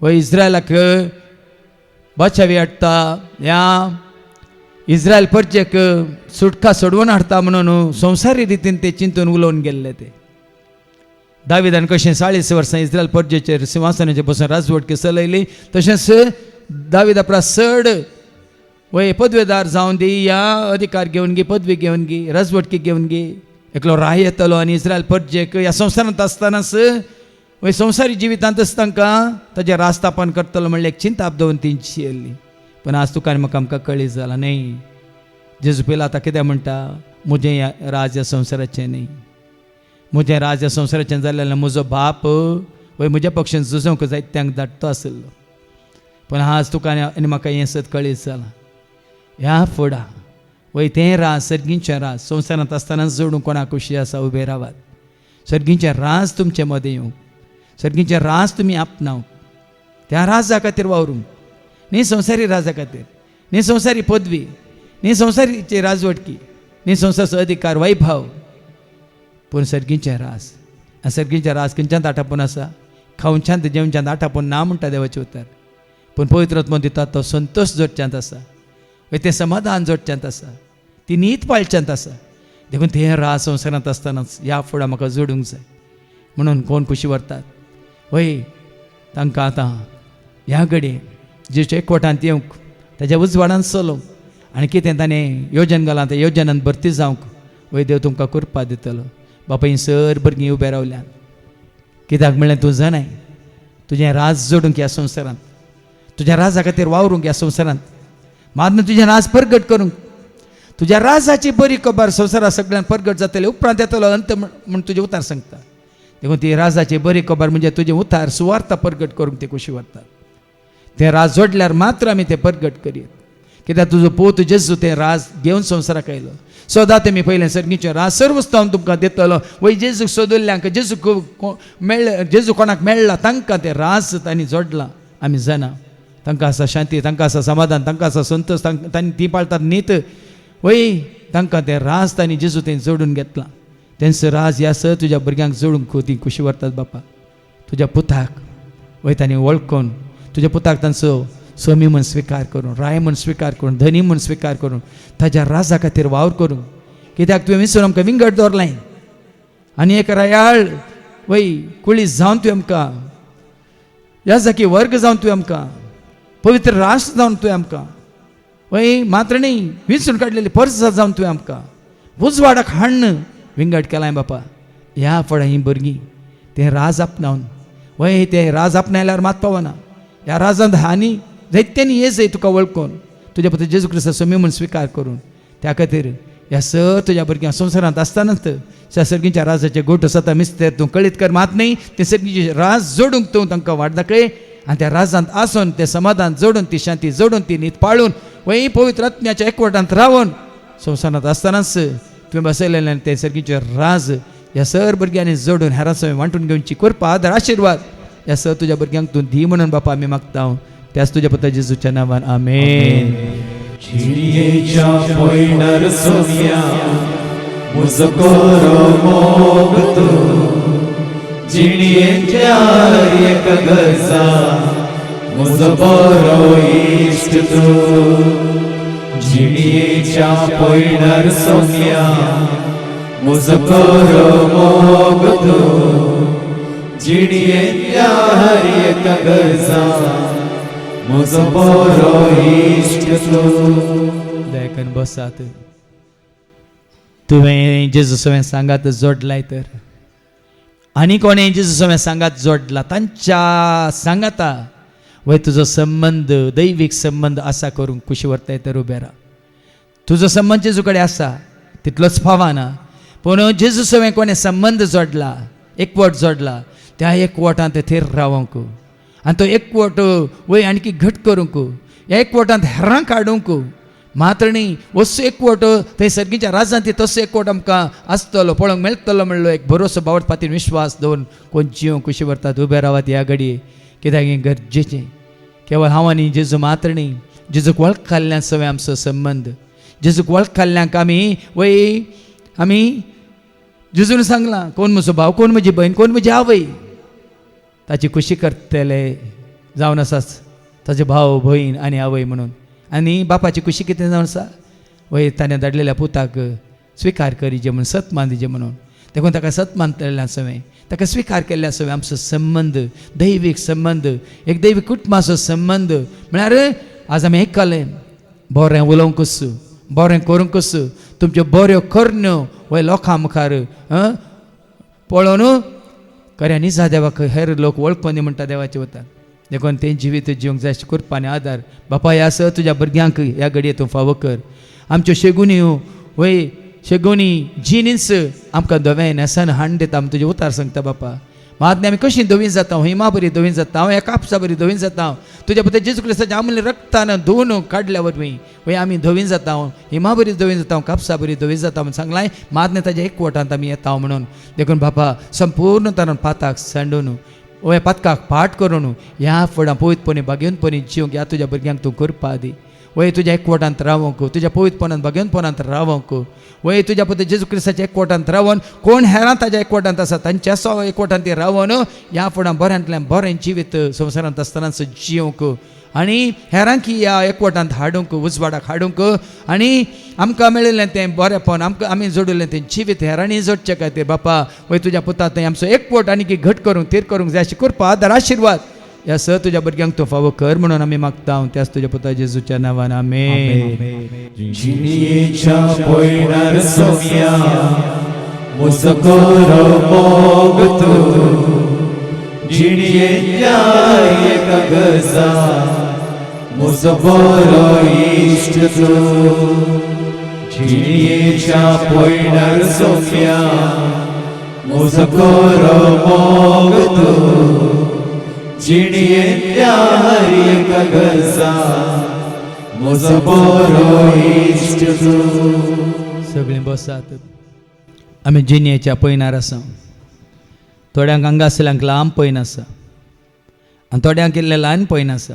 वय इस्रायलाक बचावी हाडटा ह्या इस्रायल परचेक सुटका सोडवून हाडटा म्हणून संवसारी रितीन ते चिंतून उलोवन गेल्ले ते. दाविदान कशें 40 वर्सां इस्रायल परजेचेर सिंहासनाचेर बसून राजवट चलयली तशेंच दाविदा प्रसड वय पदवेदार जावन दी या अधिकार घेवन गी पदवी घेवन गी राजवटकी घेवन गी एकलो राय येतलो आनी इस्रायल परजेक ह्या संवसारांत आसतनाच वय संवसारी जिवितांतच तांकां ताजें राजस्थापन करतलो म्हणल्यार एक चिंता आपदोवन तेंची येयल्ली. पण आज तुका आनी म्हाका आमकां कळ्ळी जालां न्ही जेजू पयलो आतां कितें म्हणटा म्हजें राज ह्या संवसाराचें न्ही म्हजें राज ह्या संवसाराचें जालें जाल्यार म्हजो बाप वय म्हज्या पक्षान झुजोवंक जायत्यांक धाडटो आसलो. पण आज तुका आनी म्हाका हें सत कळीत जालां ह्या फुडा वय तें राज सर्गींचें राज संवसारांत आसतना जोडूंक कोणाक खुशी आसा उबे रावात. सर्गींचें राज तुमचे मदें येवंक सर्गींचें राज तुमी आपणावंक त्या राजा खातीर वावरूंक न्ही संवसारी राजा खातीर न्ही संवसारी पदवी न्ही संवसारीची राजवटकी न्ही संवसाराचो अधिकार वैभव पूण सर्गींचें राज सर्गींचें राज खंयच्यान आटापून आसा खावच्यान जेवच्यान आटापून ना म्हणटा देवाचें उतर. पूण पवित्र आत्मा दिता तो संतोश जोडच्यांत आसा वय तें समाधान जोडच्यांत आसा ती नीत पाळच्यांत आसा. देखून तें राज संवसारांत आसतनाच ह्या फुडा म्हाका जोडूंक जाय म्हणून कोण खुशी व्हरतात वय तांकां आतां ह्या घडये जेच्या एकवटांत येवंक ताच्या उजवाडान चलोवंक आनी कितें ताणें योजन घालां त्या योजनांत भरती जावंक वय देव तुमकां कृपा दितलो. बापा ही सर भुरगीं उबे रावल्यान कित्याक म्हणलें तूं जाणाय तुजें राज जोडूंक ह्या संवसारांत तुज्या राजा खातीर वावरूंक ह्या संवसारांत मारून तुजें राज परगट करूंक तुज्या राजाची बरी खबर संवसारांत सगळ्यान परगट जातले उपरांत येतलो अंत म्हूण तुजें उतार सांगता. देखून ती राजाची बरी खबर म्हणजे तुजें उतार सुवार्ता परगट करूंक ते खुशी व्हरतात. तें राज जोडल्यार मात्र आमी तें परगट करीत कित्याक तुजो पोत जेजू तें राज घेवन संवसाराक आयलो. सदां तेमी पयलें सर्गीचें राज सर्वस्ताव तुमकां दितलो वय जेजूक सोदुल्ल्यांक जेजू मेळ्ळें जेजू कोणाक मेळ्ळा तांकां तें राज तांणी जोडलां आमी जाणा. तांकां आसा शांती तांकां आसा समाधान तांकां आसा संतोश तांणी ती पाळटात न्हीत वय तांकां तें राज तांणी जेजू तें जोडून घेतलां. तेंचो राज ह्या सर तुज्या भुरग्यांक जोडूंक ती खुशी व्हरतात. बापा तुज्या पुताक वय तांणी वळखून तुज्या पुताक तांचो स्वामी म्हूण स्विकार करून राय म्हूण स्विकार करून धनी म्हूण स्विकार करून ताज्या राजा खातीर वावर करूंक कित्याक तुवें विसरून आमकां विंगड दवरलां आनी एक रायाळ वय कुळीस जावन तुवें आमकां ह्या जाकी वर्ग जावन तुवें आमकां पवित्र राष्ट्र जावन तुवें आमकां वय मात्र न्ही विसरून काडलेली पर्स जावन तुवें आमकां उजवाडाक हाडून विंगड केलाय. बापा ह्या फळां ही भुरगीं तें राज आपणावन वय तें राज आपणायल्यार मात पावना ह्या राजांत आनी जायत्यांनी ये जाय तुका वळखून तुज्या पुत्र जेजू क्रिस्ता स्वामी म्हूण स्विकार करून त्या खातीर ह्या सर तुज्या भुरग्यांक संवसारांत आसतनाच त्या सर्गीच्या राजाचे गोठ सता मिस्तेर तूं कळीत कर मात न्ही ते सर्गीचे राज जोडूंक तूं तांकां वाट दाखय आनी त्या राजांत आसून तें समाधान जोडून ती शांती जोडून ती न्हीद पाळून वय पवित्र आत्म्याच्या एकवटांत रावून संवसारांत आसतनाच तुवें बसयलेल्यान ते सर्गीचे राज ह्या सर भुरग्यांनी जोडून हेरां सवय वांटून घेवची कृपा आदर आशिर्वाद ह्या सर तुज्या भुरग्यांक तूं दी म्हणून बापा आमी मागता त्याच तुज्या पुत्र जेजूच्या नांवान आमेन. चिडयेच्या पयणार सोम्या म्हजो कोरो मोग तूं जिणयेच्या एका गरजा म्हजो बरो इश्ट तूं. जिणयेच्या पयणार सोम्या म्हजो कोरो मोग तूं जिणयेच्या एका गरजा म्हजो बरो इश्ट तूं. देखून बसात तुवें जेजू सवें सांगात जोडलाय तर आनी कोणें जेजू सवें सांगात जोडला तांच्या सांगाता वय तुजो संबंध दैवीक संबंध आसा करूंक खुशी व्हरताय तर उबे राव. तुजो संबंध जेजू कडेन आसा तितलोच फावाना पूण जेजू सवें कोणें संबंध जोडला एकवट जोडला त्या एकवटांत थेर रावंक आनी तो एकवट वय आणकी घट करूंक ह्या एकवटांत हेरांक हाडूंक मात्र न्ही असो एकवट थंय सर्गीच्या राजांत तसो एकवट आमकां आसतलो पळोवंक मेळटलो म्हणलो एक भरोसो बावट पातीर विश्वास दवरून कोण जीव खुशी व्हरतात उबे रावात ह्या घडये कित्याक हें गरजेचें केवळ हांव आनी जेजू मात्र न्ही जेजूक वळखल्यान सवय आमचो संबंध जेजूक वळखल्ल्यांक आमी जेजून सांगलां कोण म्हजो भाव, कोण म्हजी बहीण, कोण म्हजी आवय. ताची खुशी करतले जावन आसाच ताचे भाव, भयण आनी आवय म्हणून. आनी बापाची खुशी कितें जावन आसा, वय ताणें धाडलेल्या पुताक स्विकार करीजे म्हणून, सत्मान दिजे म्हणून. देखून ताका सत्मान केल्ल्या सवय, ताका स्विकार केल्ल्या सवय आमचो संबंद, दैवीक संबंद, एक दैवीक कुटुंबाचो संबंद. म्हळ्यार आज आमी आयकलें बरें उलोवंकूच, बरें करूंकूच, तुमच्यो बऱ्यो करण्यो वय लोकां मुखार पळोवन खऱ्या निजा देवाक हेर लोक वळखून म्हणटा देवाचे वता. देखून तें जिवीत जिवंक जाय अशें करपानी आदार. बापा ह्या स तुज्या भुरग्यांक ह्या घडये तूं फावो कर. आमच्यो शेगुनी वय शेगुनी जिनीस आमकां धवें नेसान हाण दिता आमी तुजें उतार सांगता बापा. महात्म्या आमी कशीं धवीं जाता, हिमा बरी धवीं जाता, हांव ह्या कापसा बरी धवीं जाता, तुज्या पुता जेजू क्रिस्ताच्या अमूल्य रक्तान धुवन काडल्या वरवीं वय आमी धवीं जाता, हिमा बरी धवीं जाता, कापसा बरी धवीं जाता म्हणून सांगलां. महात्म्या ताच्या एकवटांत आमी येता म्हणून. देखून बापा संपूर्ण तरान पाताक सांडून वय पातकाक पाठ करून ह्या फुडां पवित्रपणी बागेवनपणी जिवंक ह्या तुज्या भुरग्यांक तूं करपा दी. वय तुज्या एकवटांत रावंक, तुज्या पवित्रपणांत बागेवनपणांत रावंक, वय तुज्या पुत्र जेजू क्रिस्ताच्या एकवटांत रावन कोण हेरां ताज्या एकवटांत आसा तांच्या सो एकवटांत ती रावन ह्या फुडां बऱ्यांतल्यान बरें जिवीत संवसारांत आसतना जिवंक आनी हेरांक ह्या एकवटांत हाडूंक, उजवाडाक हाडूंक आनी आमकां मेळिल्लें तें बरेंपण आमकां आमी जोडिल्लें तें जिवीत हेरांनी जोडचे खातीर बापा वय तुज्या पुता थंय आमचो एकवट आनी घट करूंक थीर करूंक जाय अशें करपा आदार आशिर्वाद ह्या स तुज्या भुरग्यांक तूं फावो कर म्हणून आमी मागता. त्याच तुज्या पुता जेजूच्या नांवान आमेन. जिणयेच्या पयणार सोम्या म्हजो कोरो मोग तूं, जिणयेच्या एका गरजा म्हजो बरो इश्ट तूं. जिणयेच्या पयणार सोम्या म्हजो कोरो मोग तूं, जिणयेच्या एका गरजा म्हजो बरो इश्ट तूं. सगळीं बसात. आमी जिणयेच्या पयणार आसा. थोड्यांक हांगासल्यांक लांब पयन आसा आनी थोड्यांक इल्लें ल्हान पयन आसा.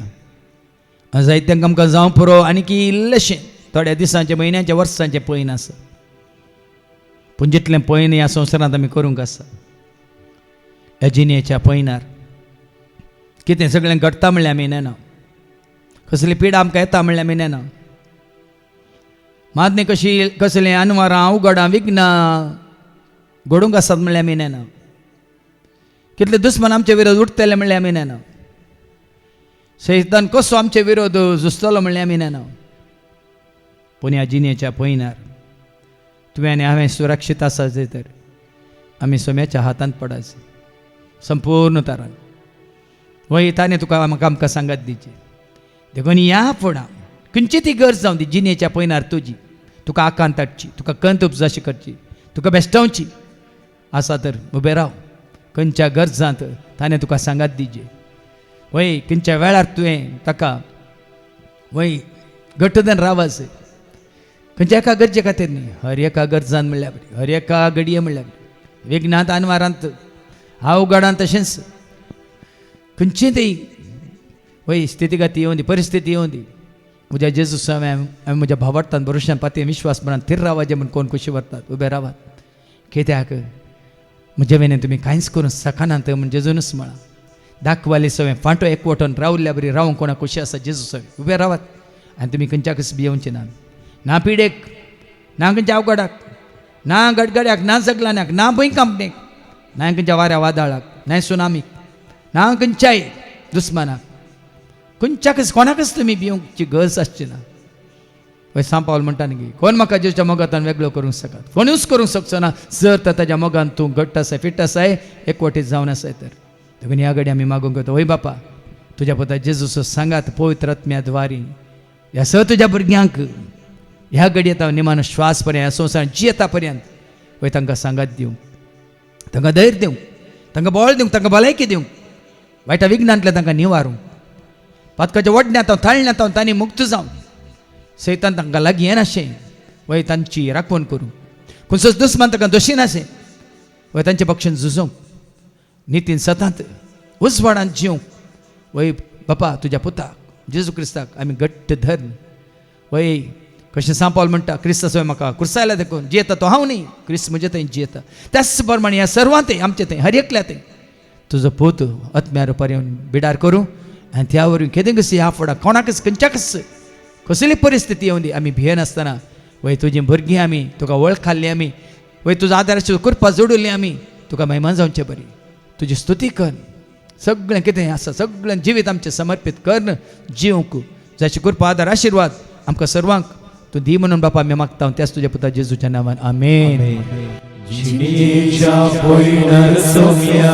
जायत्यांक आमकां जावं पुरो आनी की इल्लेशें थोड्या दिसांचें, म्हयन्यांच्या, वर्सांचें पयन आसा. पूण जितलें पयन ह्या संवसारांत आमी करूंक आसा ह्या जिणयेच्या पयनार कितें सगळें घडटा म्हणल्यार आमी नेना, कसली पिडा आमकां येता म्हणल्यार आमी नेना, मादनी कसलीं अनवरां उगडां विघ्नां घडूंक आसात म्हणल्यार आमी नेना, कितले दुस्मान आमचे विरोध उठतले म्हणल्यार आमी नेना, शैतान कसो आमचे विरोध झुजतलो म्हणल्यार आमी नेना. पूण ह्या जिणयेच्या पयनार तुवें आनी हांवें सुरक्षीत आसा तर आमी सोम्याच्या हातांत पडाच संपूर्ण तरान. वय ताणें तुका म्हाका आमकां सांगात दिची. देखून ह्या फुडां खंयची ती गरज जावं दी जिणयेच्या पयनार तुजी, तुका आकांत हाडची, तुका कंत उपजाशी करची, तुका बेश्टावची आसा तर उबें राव. खंयच्या गरजांत ताणें तुका सांगात दिजे. वय खंयच्या वेळार तुवें ताका वय घट्ट धरून रावास. खंयच्या एका गरजे खातीर न्ही, हर एका गरजान म्हणल्यार बरी, हर एका घडये म्हणल्यार बरी, विघ्नांत अनवारांत अवघडांत तशेंच खंयची ती वय स्थितीगती येवं दी, परिस्थिती येवं दी, म्हज्या जेजू हांवें म्हज्या भावार्थान भरोशान पातयेन विश्वास म्हणून थीर रावाजे म्हूण कोण खुशी व्हरतात उबे रावात. कित्याक म्हजे वेने तुमी कांयच करूं सकानांत म्हण जेजूनच म्हळां. दाखवाली सवय फांटो एकवटून रावल्ल्या बरी रावंक कोणाक खुशी आसा जेजू सवय उबे रावात. आनी तुमी खंयच्याकच भियेवचे ना, ना पिडेक, ना खंयच्या अवघडाक, ना गडगड्याक, ना जगलान्याक, ना भूंयकांपणेक, ना खंयच्या वाऱ्या वादळाक, ना सुनामीक, ना खंयच्याय दुस्मानाक, खंयच्याकच कोणाकच तुमी भियोवची गरज आसची ना. वय सांग पावल म्हणटा न्ही कोण म्हाका जेजूच्या मोगांतल्यान वेगळो करूंक शकता, कोणूच करूंक शकचो ना जर तर ताच्या मोगान तूं घट्ट आसाय, फिट आसाय, एकवटीत जावन आसाय तर. देखून ह्या घडी आमी मागूंक येता वय बापा तुज्या पुता जेजूचो सांगात पवित्र आत्म्या द्वारी ह्या स तुज्या भुरग्यांक ह्या घडी येता निमान श्वास पर्यंत ह्या संवसारांत जियेता पर्यंत वय तांकां सांगात दिवंक, तांकां धैर्य दिवंक, तांकां बळ दिवंक, तांकां भलायकी दिवंक, वायटा विघ्नांतल्यान तांकां निवारूंक, पातकाच्या वडण्यांत थाळण्यांत तांणी मुक्त जावन सैतान तांकां लागीं येनाशें वय तांची राखण करूंक, खंयचोच दुस्मान तांकां दोशी नाशें वय तांचे पक्षान झुजोवंक, नितीन सतांत उजवाडांत जिवंक वय बापा तुज्या पुताक जेजू क्रिस्ताक आमी घट्ट धरून वय कशें सांपावल म्हणटा क्रिस्ताचो म्हाका क्रुसायला देखून जियेता तो हांव न्ही क्रिस्त म्हजे थंय जियेता त्याच प्रमाणे ह्या सर्वांत आमचे थंय हर एकल्या थंय तुजो पोत आत्म्यार पर्यंत बिडार करूं आनी त्या वरवीं केदें कशी ह्या फुडां कोणाकच खंयच्याकच कसली परिस्थिती येवन दी आमी भियेनासतना वय तुजीं भुरगीं आमी तुका वळखाल्लीं आमी वय तुजो आदाराची कृपा जोडुल्ली आमी तुका महिमा जावचें बरी तुजी स्तुती कर सगळें कितें आसा सगळें जिवीत आमचें समर्पीत कर जिवंक जाची कृपा आदार आशिर्वाद आमकां सर्वांक तूं दी म्हणून बापा आमी मागता त्याच तुज्या पुता जेजूच्या नांवान आमेन जिणेच्या पयणार सोम्या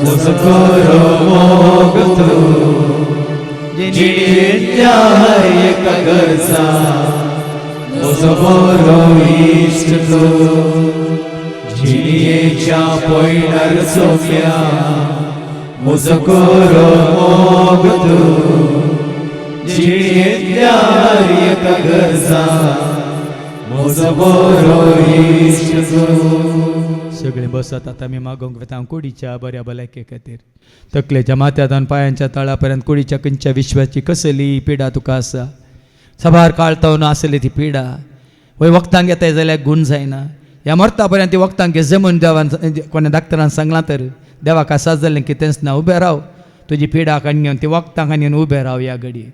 मुजकोरो मोग तूं जिणेच्या हर एका गरजा म्हजो बरो इश्ट तूं जिणेच्या पयणार सोम्या मुजकोरो मोग तूं जिणेच्या हर एका गरजा म्हजो बरो इश्ट तूं सगळे बसत आता आमी मागोंक वता कुडीच्या बऱ्या भलायके खातीर तकलेच्या माथ्यान पांयांच्या तळापर्यंत कुडीच्या खंयच्या विश्वाची कसली पिडा तुका आसा सबार काळतावन आसली ती पिडा वय वखदांक येताय जाल्यार गुण जायना ह्या मरता पर्यंत ती वखदांक घे जमून देवान कोणा डाक्टरान सांगलां तर देवाक आसा जाल्लें की तेंच ना उबें राव तुजी पिडा आनी घेवन ती वखदांक आनी उबें राव ह्या घडये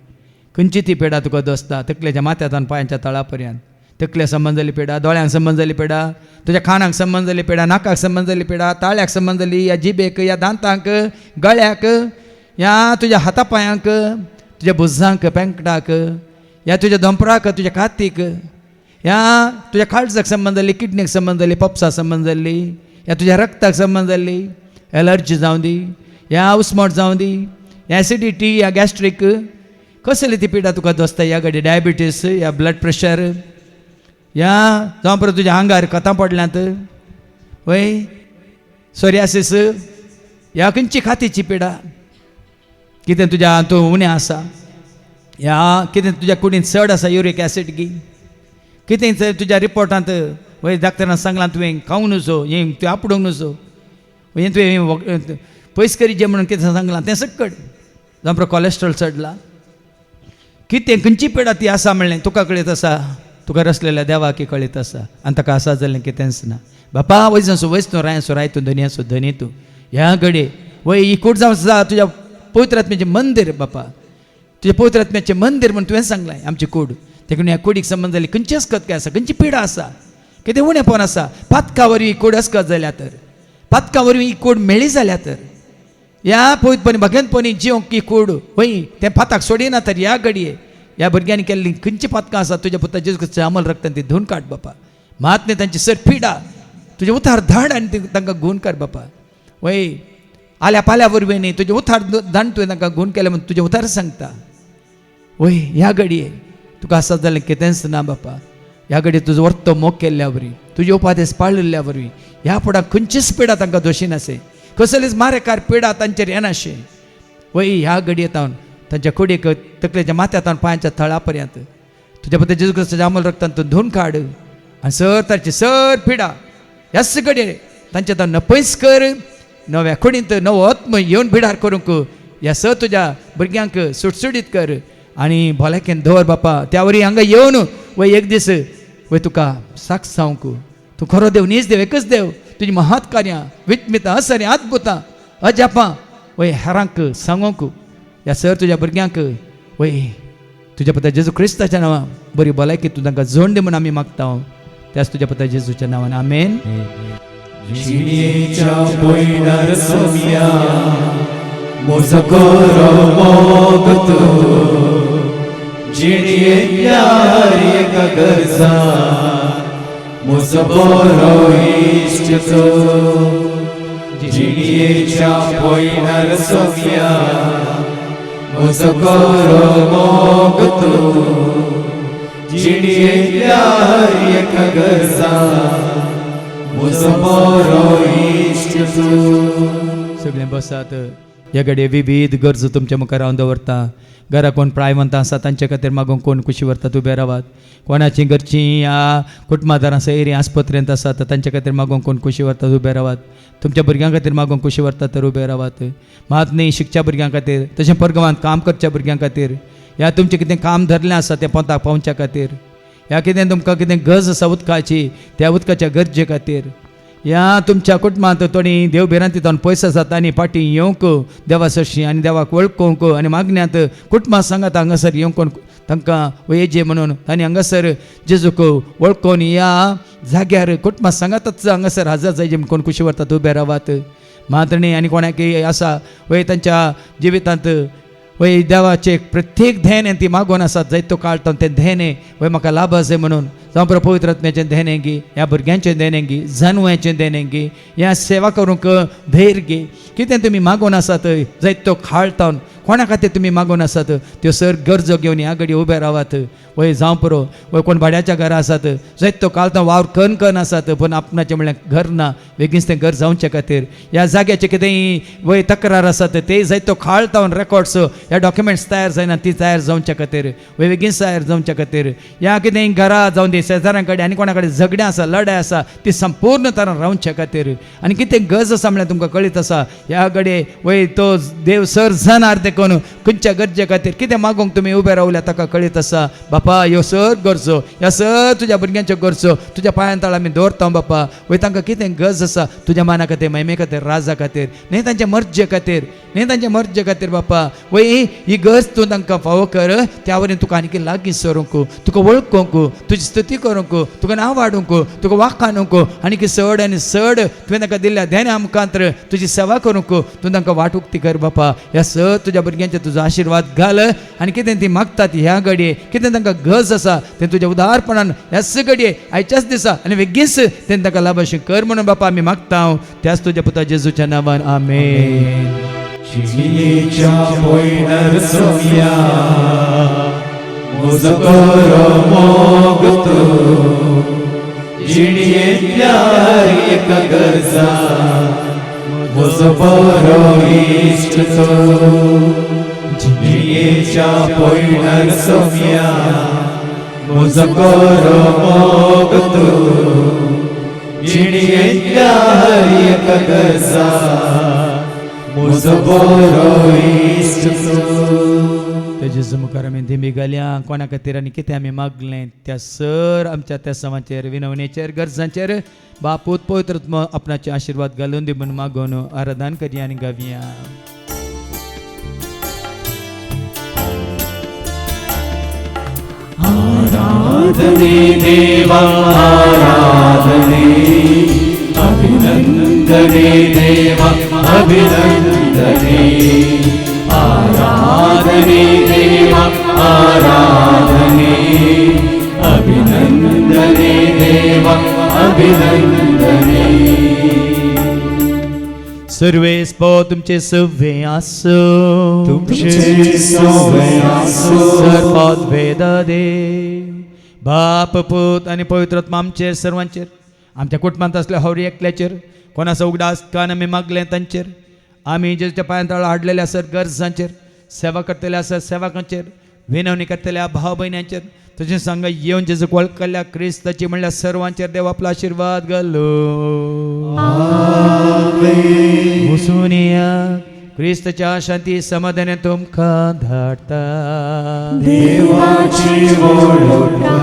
खंयची ती पिडा तुका दोसता तकलेच्या माथ्यान पांयांच्या तळापर्यंत तकल्या संबंध जाली पिडा दोळ्यांक संबंध जाली पिडा तुज्या कानाक संबंध जाली पिडा नाकाक संबंध जाली पिडा ताळ्याक संबंध जाली या जिबेक या दांतांक गळ्याक या तुज्या हाता पांयांक तुज्या भुजांक पेंकटाक या तुज्या दोंपराक तुज्या कातीक या तुज्या काळजाक संबंध जाली किडनीक संबंध जाली पप्साक संबंध जाल्ली या तुज्या रक्ताक संबंध जाल्ली एलर्जी जावं दी या उस्मट जावं दी या एसिडिटी या गॅस्ट्रीक कसली ती पिडा तुका दोसता ह्या घडी डायबिटीस या ब्लड प्रेशर या जावं परत तुज्या आंगार कथां पडल्यांत वय सोरियासीस ह्या खंयची खातीची पिडा कितें तुज्या तूं उणें आसा या कितें तुज्या कुडींत चड आसा युरीक एसीड गी कितें तुज्या रिपोर्टांत वय डाक्टरान सांगलां तुवें खावंक नजो हें तुवें आपडूंक नजो हें तुवें पयस करी जें म्हणून कितें सांगलां तें सकट जावं परत कॉलेस्ट्रॉल चडला कितें खंयची पिडा ती आसा म्हणलें तुका कळीत आसा तुका रचलेल्या देवाकी कळीत आसा आनी ताका आसा जाल्लें कितेंच ना बापा वयसो वयस तूं राय राय तूं धनी आसूं धनी तूं ह्या घडये वय ही कूड जावं जा तुज्या पवित्र आत्म्याचें मंदीर बापा तुज्या पवित्र आत्म्याचें मंदीर म्हूण तुवें सांगलां आमची कूड देखून ह्या कुडीक संबंध जाली खंयचेच खतखतें आसा खंयची पिडा आसा कितें उणेंपण आसा पातका वरवीं ही कूड असकत जाल्या तर पातका वरवीं ही कूड मेळ्ळी जाल्या तर ह्या पवित्रपणी भगवंतपणी जिवंक ही कूड वय तें पाताक सोडिना तर ह्या घडये ह्या भुरग्यांनी केल्लीं खंयची पातकां आसा तुज्या पुता जेजू क्रिस्ताचें अमल रक्तान ती धुवन काड बापा महात्मे तांची सर पिडा तुजें उतार धाड आनी तांकां गुण कर बापा वय आल्या पाल्या वरवीं न्ही तुजें उतार धाड तुवें तांकां गुण केलें म्हणून तुजें उतार सांगता वय ह्या घडये तुका आसा जालें कितेंच ना बापा ह्या घडये तुजो वर्तो मोग केल्ल्या वरवीं तुजे उपादेश पाळिल्ल्या वरवीं ह्या फुडां खंयचीच पिडा तांकां दोशी नासे कसलीच मारेकार पिडा तांचेर येनाशे वय ह्या घडयेतावन तांच्या कुडीक तकलेच्या माथ्यातावन पांयांच्या थळा पर्यंत तुज्या पुता जेजू क्रिस्ताचें अमल रक्तान तूं धुवन काड आनी सर तांची सर पिडा ह्याच घडये तांचे तावन नपयस कर नव्या कुडींत नवो आत्म येवन भिडार करूंक ह्या सर तुज्या भुरग्यांक सुटसुटीत कर आनी भलायकेन दवर बापा त्या वरी हांगा येवन वय एक दीस वय तुका साक्ष सांगूंक तूं खरो देव नीज देव एकच देव तुजी महात कार्यां विस्मितां आसरी अद्भुतां अजापां वय हेरांक सांगूंक ह्या सर तुज्या भुरग्यांक वय तुज्या पुता जेजू क्रिस्ताच्या नांवान बरी भलायकी तूं तांकां जोड दी म्हूण आमी मागता त्याच तुज्या पुता जेजूच्या नांवान आमेन जिणेच्या पयणार सोम्या म्हजो कोरो मोग तूं जिणेच्या हर एका गरजा म्हजो बरो इश्ट तूं जिणेच्या पयणार सोम्या म्हजो कोरो मोग तूं जिणेच्या हर एका गरजा म्हजो बरो इश्ट तूं सगळें बसात ह्या घडये विविध गरजो तुमच्या मुखार हांव दवरता घरा कोण प्रायवंतां आसा तांचे खातीर मागोवंक कोण कुशी व्हरता उबे रावात कोणाची घरचीं या कुटुंबादारां सैरी आस्पत्रेंत आसात तर तांचे खातीर मागोवंक कोण कुशी व्हरता उबे रावात तुमच्या भुरग्यां खातीर मागोवंक कुशी व्हरता तर उबे रावात महात्मे शिकच्या भुरग्यां खातीर तशें परगांवांत काम करच्या भुरग्यां खातीर ह्या तुमचें कितें काम धरलें आसा तें पोंताक पावच्या खातीर, ह्या कितें तुमकां कितें गरज आसा उदकाची, त्या उदकाच्या गरजे खातीर, ह्या तुमच्या कुटुंबांत थोडी देवभिरांतींतून पयस आसात आनी फाटीं येवंक देवा सरशी आनी देवाक वळखूंक आनी मागण्यांत कुटुंबां सांगात हांगासर येवंक तांकां वयेजे म्हणून तांणी हांगासर जेजूक वळखून ह्या जाग्यार कुटुंबां सांगातच हांगासर हजर जाय जे कोण कुशी व्हरतात उबे रावात. मातणी आनी कोणाकय आसा वय तांच्या जिवितांत वय देवाचे प्रत्येक ध्येन ती मागोवन आसात जायतो काळ तें ध्येने वय म्हाका लाभ जाय म्हणून जावं प्रभू पवित्र आत्म्याचें ध्येन घे, ह्या भुरग्यांचें ध्येन घे, जानवांचें ध्येन घे, ह्या सेवा करूंक धैर्य घे. कितें तुमी मागोवन आसात जायतो खाळ तावन कोणा खातीर तुमी मागोवन आसात त्यो सर गरजो घेवन ह्या घडी उबे रावात. वय जावं पुरो वय कोण भाड्याच्या घरा आसात जायतो काळ तो वावर कन आसात पूण आपणाचें म्हणल्यार घर ना, बेगीन तें घर जावचे खातीर ह्या जाग्याचे कितेंय वय तक्रार आसात ते जायतो खाळ तावन रेकॉर्ड्स ह्या डॉक्युमेंट्स तयार जायना ती तयार जावच्या खातीर वय बेगीन तयार जावच्या खातीर ह्या कितेंय घरा जावन दी शेजाऱ्यां कडेन आनी कोणा कडेन झगड्यां आसा लढाय आसा ती संपूर्ण तरान रावच्या खातीर आनी कितें गरज आसा म्हळ्यार तुमकां कळीत आसा ह्या घडये वय तो देव सर जनार देखून खंयच्या गरजे खातीर कितें मागोंक तुमी उबे रावल्या ताका कळीत आसा. बापा ह्यो सर गरजो ह्या सर तुज्या भुरग्यांच्यो गरजो तुज्या पांयां तळ आमी दवरता बापा. वय तांकां कितें गरज आसा तुज्या माना खातीर, महिमे खातीर, राजा खातीर, न्ही तांच्या मर्जे खातीर, न्ही तांच्या मर्जे खातीर बापा. वय ही गरज तूं तांकां फावो कर, त्या वरीन तुका आनी लागीं सरूंक, तुका वळखूंक, तुजी स्तुती करूंक, तुका नांव वाडूंक, तुका वाखाणूंक आनी चड आनी चड तुवें तांकां दिल्ल्या ध्याना मुखांतर तुजी सेवा करूंक तूं तांकां वाटूंक ती कर बापा. ह्या सर तुज्या भुरग्यांचे तुजो आशिर्वाद घाल आनी कितें ती मागतात ह्या घडये कितें तांकां गरज आसा तें तुज्या उदारपणान ह्याच घडये आयच्याच दिसा आनी बेगीनच तें तांकां लाभाशी कर म्हणून बापा आमी मागता. त्याच तुज्या पुता जेजूच्या नांवान आमेन. जिणेच्या पयणार सोम्या म्हजो बरो मोग तूं, जिणेंतल्या एका गरजा म्हजो बरो इश्ट तूं. जिणेच्या पयणार सोम्या म्हजो बरो मोग तूं, जिणेंतल्या एका गरजा म्हजो बरो इश्ट तूं. जेजू मुखार आमी दिमी घालया. कोणा खातीर आनी कितें आमी मागलें त्या सर आमच्या त्या समाचेर विनवणेचेर गरजांचेर बापूत पवित्र आपणाचे आशिर्वाद घालून दी म्हूण मागून आराधन करया आनी गावया. आराधने देवा आराधने, अभिनंदने देवा अभिनंदने, आराधने देवा आराधने, अभिनंदने देवा अभिनंदने. सर्वेस पो तुमचे सव्वे आसो, तुमचे सव्वे आसो, सर्वात वेदा दे बाप पूत आनी पवित्र आत्मा आमचेर सर्वांचेर आमच्या कुटुंबांत असल्या हवरी एकल्याचेर कोणाचो उगडास कान आमी मागलें तांचेर, आमी जेच्या पांयां तळ हाडलेल्या सर गरजांचेर, सेवा करतल्या सर सेवकांचेर, विनवणी करतल्या भाव भयण्यांचेर तुजें सांगा येवन जेजूक वळखल्या क्रिस्ताची म्हणल्यार सर्वांचेर देव आपलो आशिर्वाद घालो. वचून या क्रिस्ताच्या शांती समाधान तुमकां धाडटा. देवाची वळखा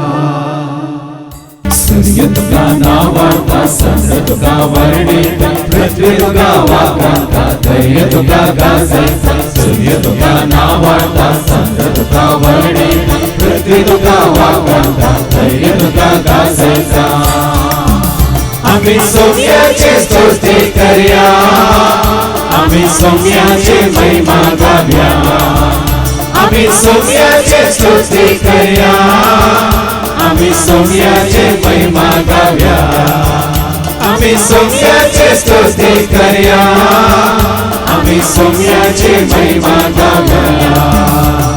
सूर्य तुका नावाडटा, चंद्र तुका वर्णिता, पृथ्वी तुका वाखाणटा, धैर्य तुका गाजयता. सूर्य तुका नावाडटा, चंद्र तुका वर्णिता, पृथ्वी तुका वाखाणटा, धैर्य तुका गाजयता. आमी सौम्याची स्तुती करया, आमी सौम्याची महिमा गावया, आमी सौम्याची स्तुती करया, आमी सौम्याची महिमा गावया, आमी सौम्याची स्तुती करया, आमी सौम्याची महिमा गावया.